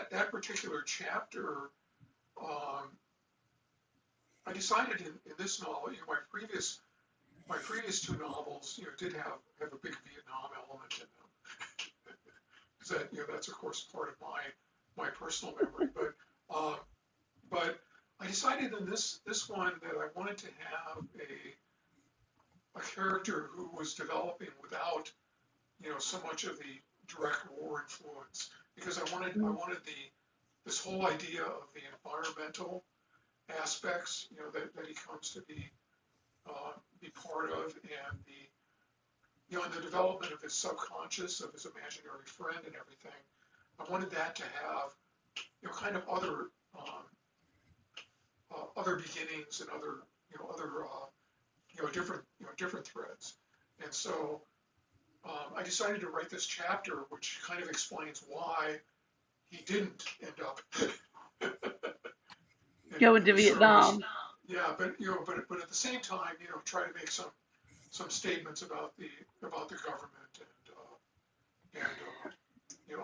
that particular chapter, um, I decided in this novel, my previous two novels, did have a big Vietnam element in them. Because that's of course part of my personal memory. But I decided in this one that I wanted to have a character who was developing without so much of the direct war influence, because I wanted this whole idea of the environmental aspects that he comes to be part of, and the development of his subconscious, of his imaginary friend and everything. I wanted that to have kind of other beginnings and other different threads. And so I decided to write this chapter, which kind of explains why he didn't end up Go in into the service. Vietnam. Yeah, but at the same time, try to make some statements about the government and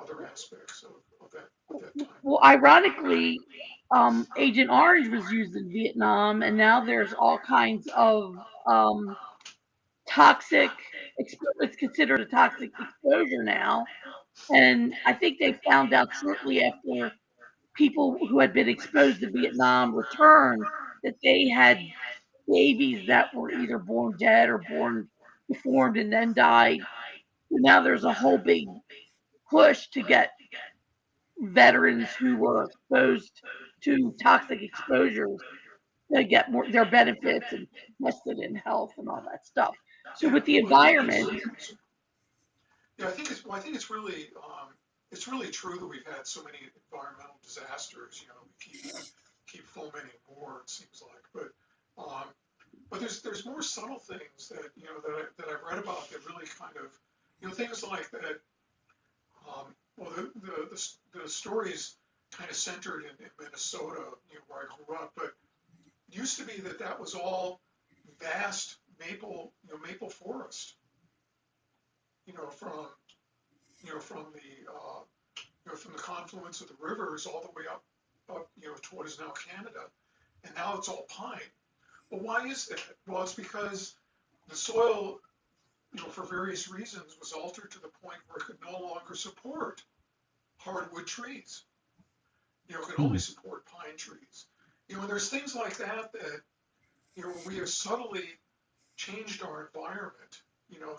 other aspects of that time Well, period. ironically, Agent Orange was used in Vietnam, and now there's all kinds of toxic. It's considered a toxic exposure now, and I think they found out shortly after people who had been exposed to Vietnam returned that they had babies that were either born dead or born deformed and then died. So now there's a whole big push to get veterans who were exposed to toxic exposures to get more their benefits and tested in health and all that stuff. So Yeah, with the well, I think environment, I think it's really true that we've had so many environmental disasters. We keep fomenting more. It seems like, but there's more subtle things that I've read about that really kind of things like that. Well, the stories kind of centered in Minnesota, where I grew up, but it used to be that was all vast maple forest, from from the confluence of the rivers all the way up to what is now Canada, and now it's all pine. Well, why is that? Well, it's because the soil, for various reasons, was altered to the point where it could no longer support hardwood trees. It could only Hmm. support pine trees. And there's things like that we have subtly changed our environment,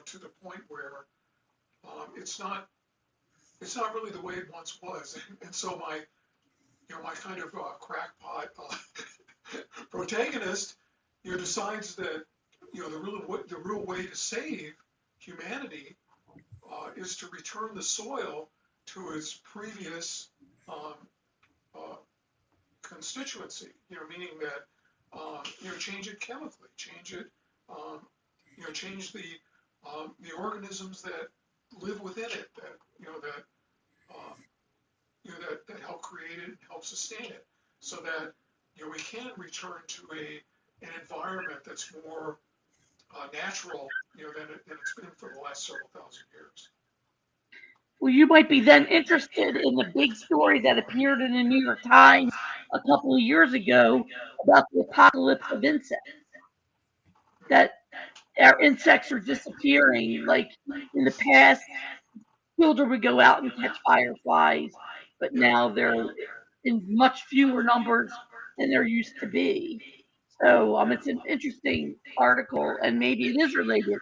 to the point where it's not really the way it once was. And so my kind of crackpot protagonist, decides that the real way to save humanity is to return the soil to its previous um, uh, constituency, meaning that, change it chemically, change it, um, change the organisms that live within it, that, um, that help create it and help sustain it, so that, we can return to an environment that's more natural, than it's been for the last several thousand years. Well, you might be then interested in the big story that appeared in the New York Times a couple of years ago about the apocalypse of insects. That our insects are disappearing. Like in the past, children would go out and catch fireflies, but Yep. now they're in much fewer numbers than there used to be. So it's an interesting article, and maybe it is related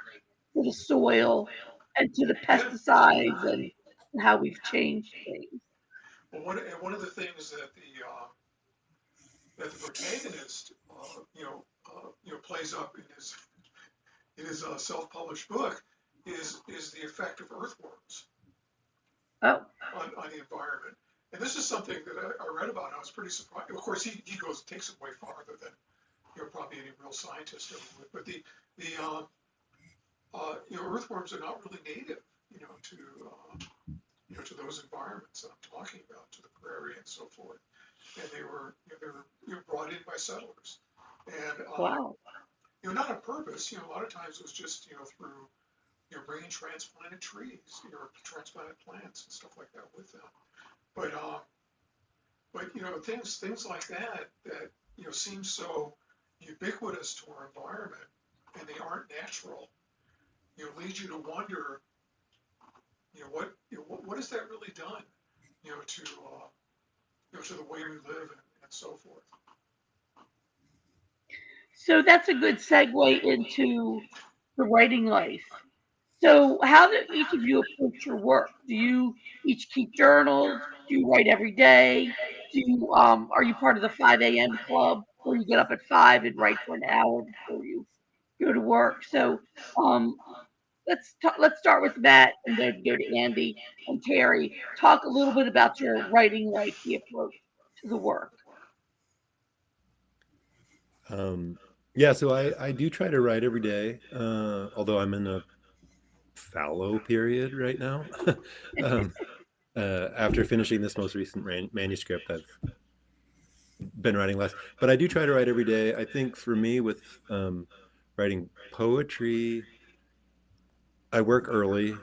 to the soil and to the Yeah. pesticides and how we've changed things. Well, one of the things that the protagonist, plays up in his self-published book is the effect of earthworms Oh, on the environment. And this is something that I read about, and I was pretty surprised. Of course, he takes it way farther than probably any real scientist ever would. But earthworms are not really native, to those environments that I'm talking about, to the prairie and so forth. And they were brought in by settlers, and wow. not on purpose. A lot of times it was just through bringing transplanted trees, transplanted plants and stuff like that with them. But things like that seem so ubiquitous to our environment, and they aren't natural. Lead you to wonder, what has that really done, to the way we live and so forth. So that's a good segue into the writing life. So, how do each of you approach your work? Do you each keep journals? Do you write every day? Do you are you part of the 5 a.m. club where you get up at 5 and write for an hour before you go to work? So, um, let's start with Matt and then go to Andy and Terry. Talk a little bit about your writing life, the approach to the work. Um, yeah, so I do try to write every day, although I'm in a fallow period right now. um, After finishing this most recent manuscript, I've been writing less, but I do try to write every day. I think for me, with writing poetry, I work early.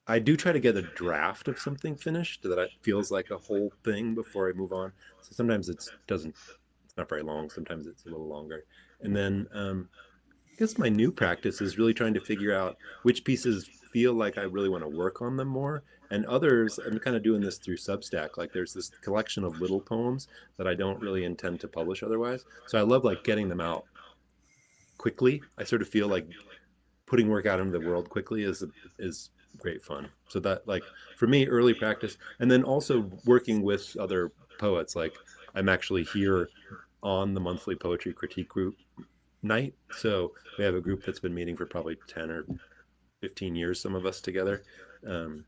I do try to get a draft of something finished that feels like a whole thing before I move on. So sometimes it's not very long. Sometimes it's a little longer. And then I guess my new practice is really trying to figure out which pieces feel like I really want to work on them more. And others, I'm kind of doing this through Substack. Like there's this collection of little poems that I don't really intend to publish otherwise. So I love like getting them out quickly. I sort of feel like putting work out into the world quickly is great fun. So that, like, for me, early practice, and then also working with other poets. Like I'm actually here on the monthly poetry critique group night. So we have a group that's been meeting for probably 10 or 15 years, some of us together. Um,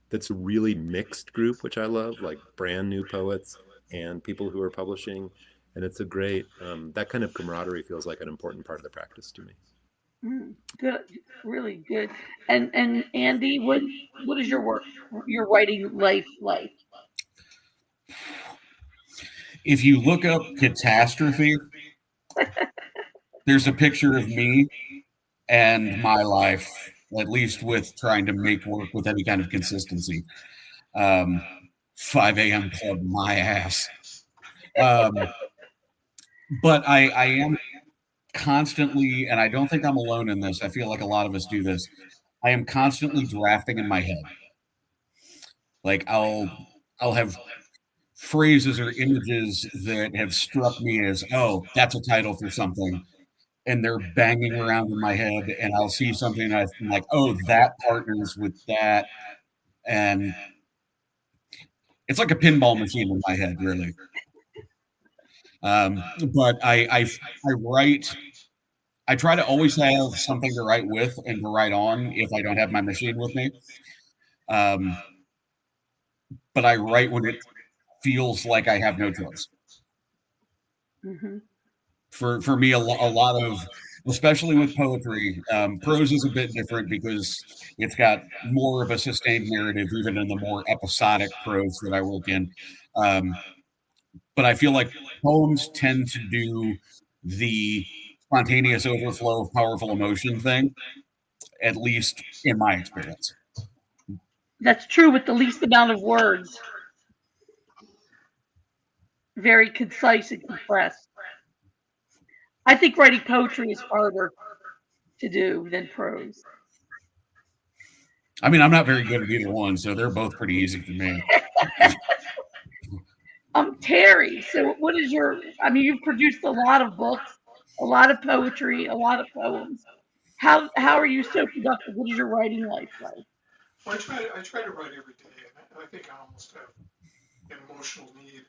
that's a really mixed group, which I love, like brand new poets and people who are publishing. And it's a great, that kind of camaraderie feels like an important part of the practice to me. Good, really good. And Andy, what is your work, your writing life like? If you look up catastrophe, there's a picture of me and my life, at least with trying to make work with any kind of consistency. Um, 5 a.m. club, my ass. Um, but I am constantly, and I don't think I'm alone in this. I feel like a lot of us do this. I am constantly drafting in my head. Like I'll have phrases or images that have struck me as, oh, that's a title for something, and they're banging around in my head, and I'll see something and I'm like, oh, that partners with that, and it's like a pinball machine in my head, really. But I write. I try to always have something to write with and to write on if I don't have my machine with me. Um, but I write when it feels like I have no choice. Hmm. For me, a lot of, especially with poetry, prose is a bit different because it's got more of a sustained narrative, even in the more episodic prose that I work in. Um, but I feel like poems tend to do the spontaneous overflow of powerful emotion thing, at least in my experience. That's true with the least amount of words. Very concise and compressed. I think writing poetry is harder to do than prose. I mean, I'm not very good at either one, so they're both pretty easy for me. Terry, so what is your, I mean, you've produced a lot of books, a lot of poetry, a lot of poems. How are you so productive? What is your writing life like? Well, I try to write every day, and I think I almost have an emotional need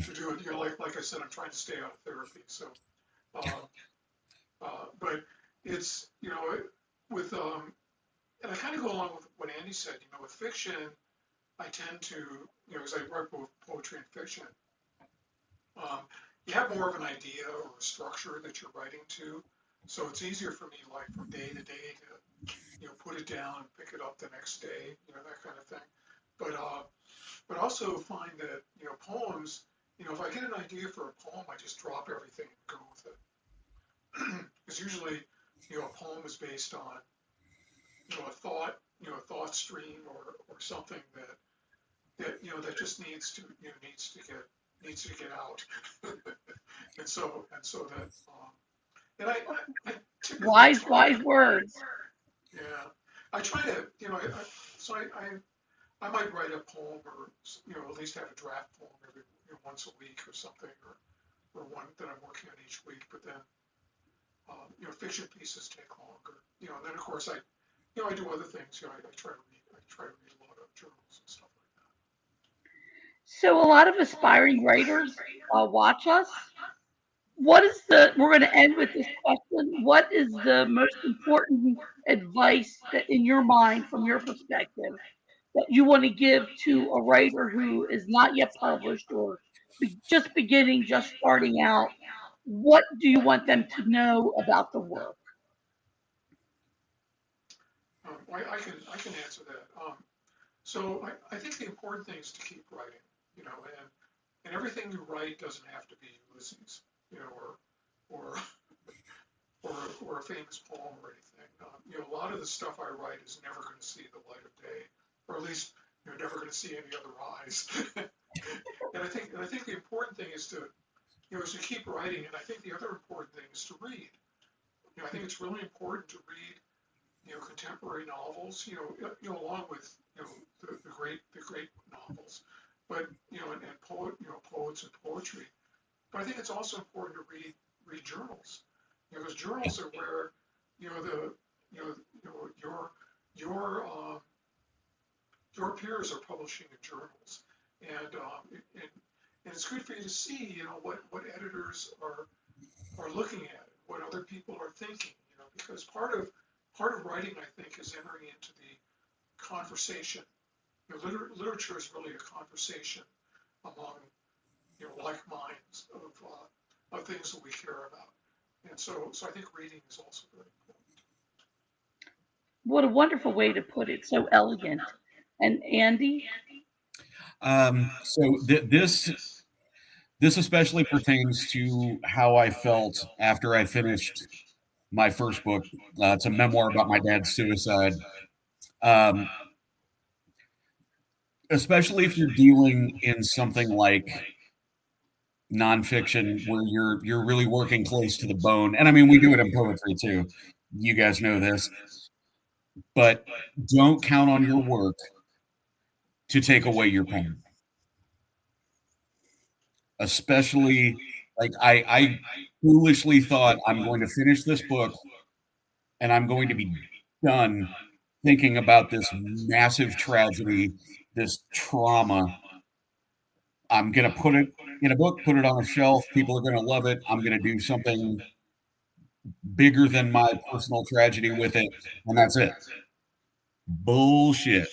to do it. Like I said, I'm trying to stay out of therapy. So, um, but it's with and I kind of go along with what Andy said. With fiction, I tend to because I write both poetry and fiction. Um, you have more of an idea or a structure that you're writing to, so it's easier for me, like from day to day, to put it down and pick it up the next day, that kind of thing. But also find that poems, if I get an idea for a poem, I just drop everything and go with it. Because usually, a poem is based on a thought stream or something that just needs to get out. and so that and I typically Wise, try to, wise words. yeah, I try to, so I might write a poem, or at least have a draft poem every once a week or something, or one that I'm working on each week. But then fiction pieces take longer, and then of course I do other things. I try to read a lot of journals and stuff like that. So a lot of aspiring writers watch us. What is the, we're going to end with this question. What is the most important advice that in your mind, from your perspective, that you want to give to a writer who is not yet published or just beginning, just starting out? What do you want them to know about the work? I can answer that. So I think the important thing is to keep writing, and everything you write doesn't have to be Ulysses, or or a famous poem or anything. A lot of the stuff I write is never going to see the light of day, or at least never going to see any other eyes. and I think the important thing is to keep writing, and I think the other important thing is to read. I think it's really important to read contemporary novels, along with the great novels, but and poets and poetry. But I think it's also important to read journals, because journals are where the your your peers are publishing in journals, and it's good for you to see what editors are looking at it, what other people are thinking, because part of writing, I think, is entering into the conversation. Literature is really a conversation among like minds of things that we care about, and so I think reading is also very important. What a wonderful way to put it. So elegant. And Andy? So this especially pertains to how I felt after I finished my first book. It's a memoir about my dad's suicide. Um, Especially if you're dealing in something like nonfiction where you're really working close to the bone. And I mean, we do it in poetry too. You guys know this, but don't count on your work to take away your pen. Especially like I foolishly thought I'm going to finish this book and I'm going to be done thinking about this massive tragedy, this trauma. I'm going to put it in a book, put it on a shelf. People are going to love it. I'm going to do something bigger than my personal tragedy with it, and that's it. Bullshit.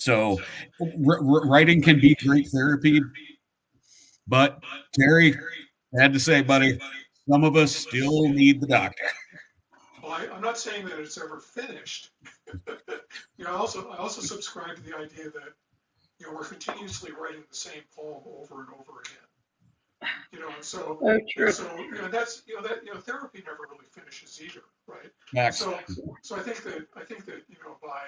So writing can be great therapy, but Terry, I had to say, buddy, some of us still need the doctor. Well, I'm not saying that it's ever finished. I also subscribe to the idea that we're continuously writing the same poem over and over again. And so So and true. so that's therapy never really finishes either, right? Max. So I think that by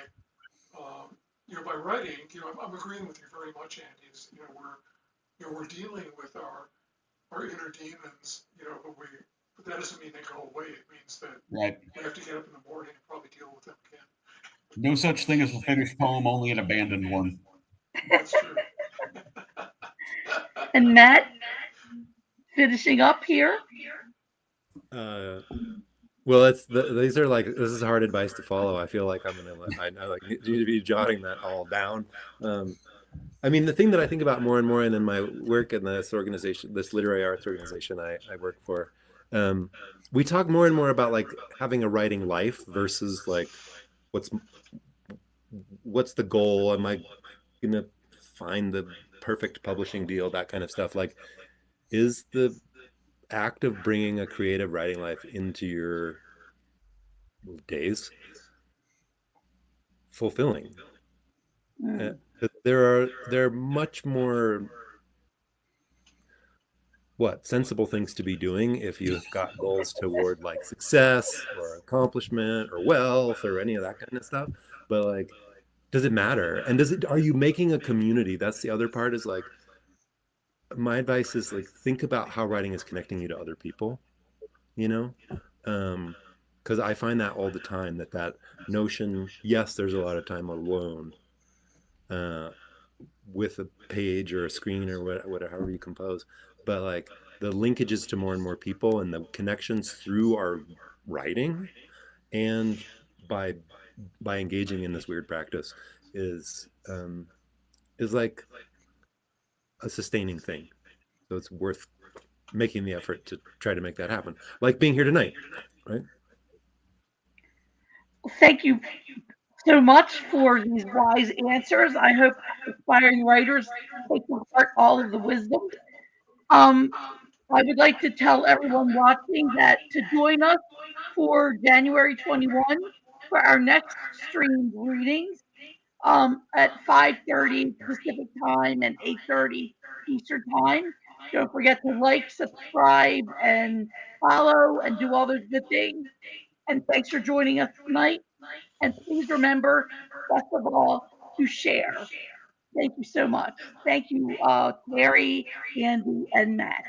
by writing, I'm agreeing with you very much, Andy. Is we're dealing with our inner demons, but that doesn't mean they go away. It means that Right. we have to get up in the morning and probably deal with them again. No such thing as a finished poem, only an abandoned one. That's true. And Matt, finishing up here. Uh, well, these are like this is hard advice to follow. I feel like I like need to be jotting that all down. Um, I mean, the thing that I think about more and more, and in my work in this organization, this literary arts organization I work for, um, we talk more and more about like having a writing life versus like what's what's the goal? Am I gonna find the perfect publishing deal? That kind of stuff. Like, is the act of bringing a creative writing life into your days fulfilling? Mm. There are much more sensible things to be doing if you've got goals toward like success or accomplishment or wealth or any of that kind of stuff. But like, does it matter? And are you making a community? That's the other part, is like, my advice is like, think about how writing is connecting you to other people, you know? Because I find that all the time, that notion, yes, there's a lot of time alone, uh, with a page or a screen or whatever, however you compose, but like the linkages to more and more people and the connections through our writing and by engaging in this weird practice is like a sustaining thing. So it's worth making the effort to try to make that happen, like being here tonight, right? Thank you so much for these wise answers. I hope aspiring writers take to heart all of the wisdom. Um, I would like to tell everyone watching that to join us for January 21 for our next streamed readings at 5:30 Pacific time and 8:30 Eastern time. Don't forget to like, subscribe, and follow and do all those good things. And thanks for joining us tonight. And please remember, best of all, to share. Thank you so much. Thank you, Terry, Andy, and Matt.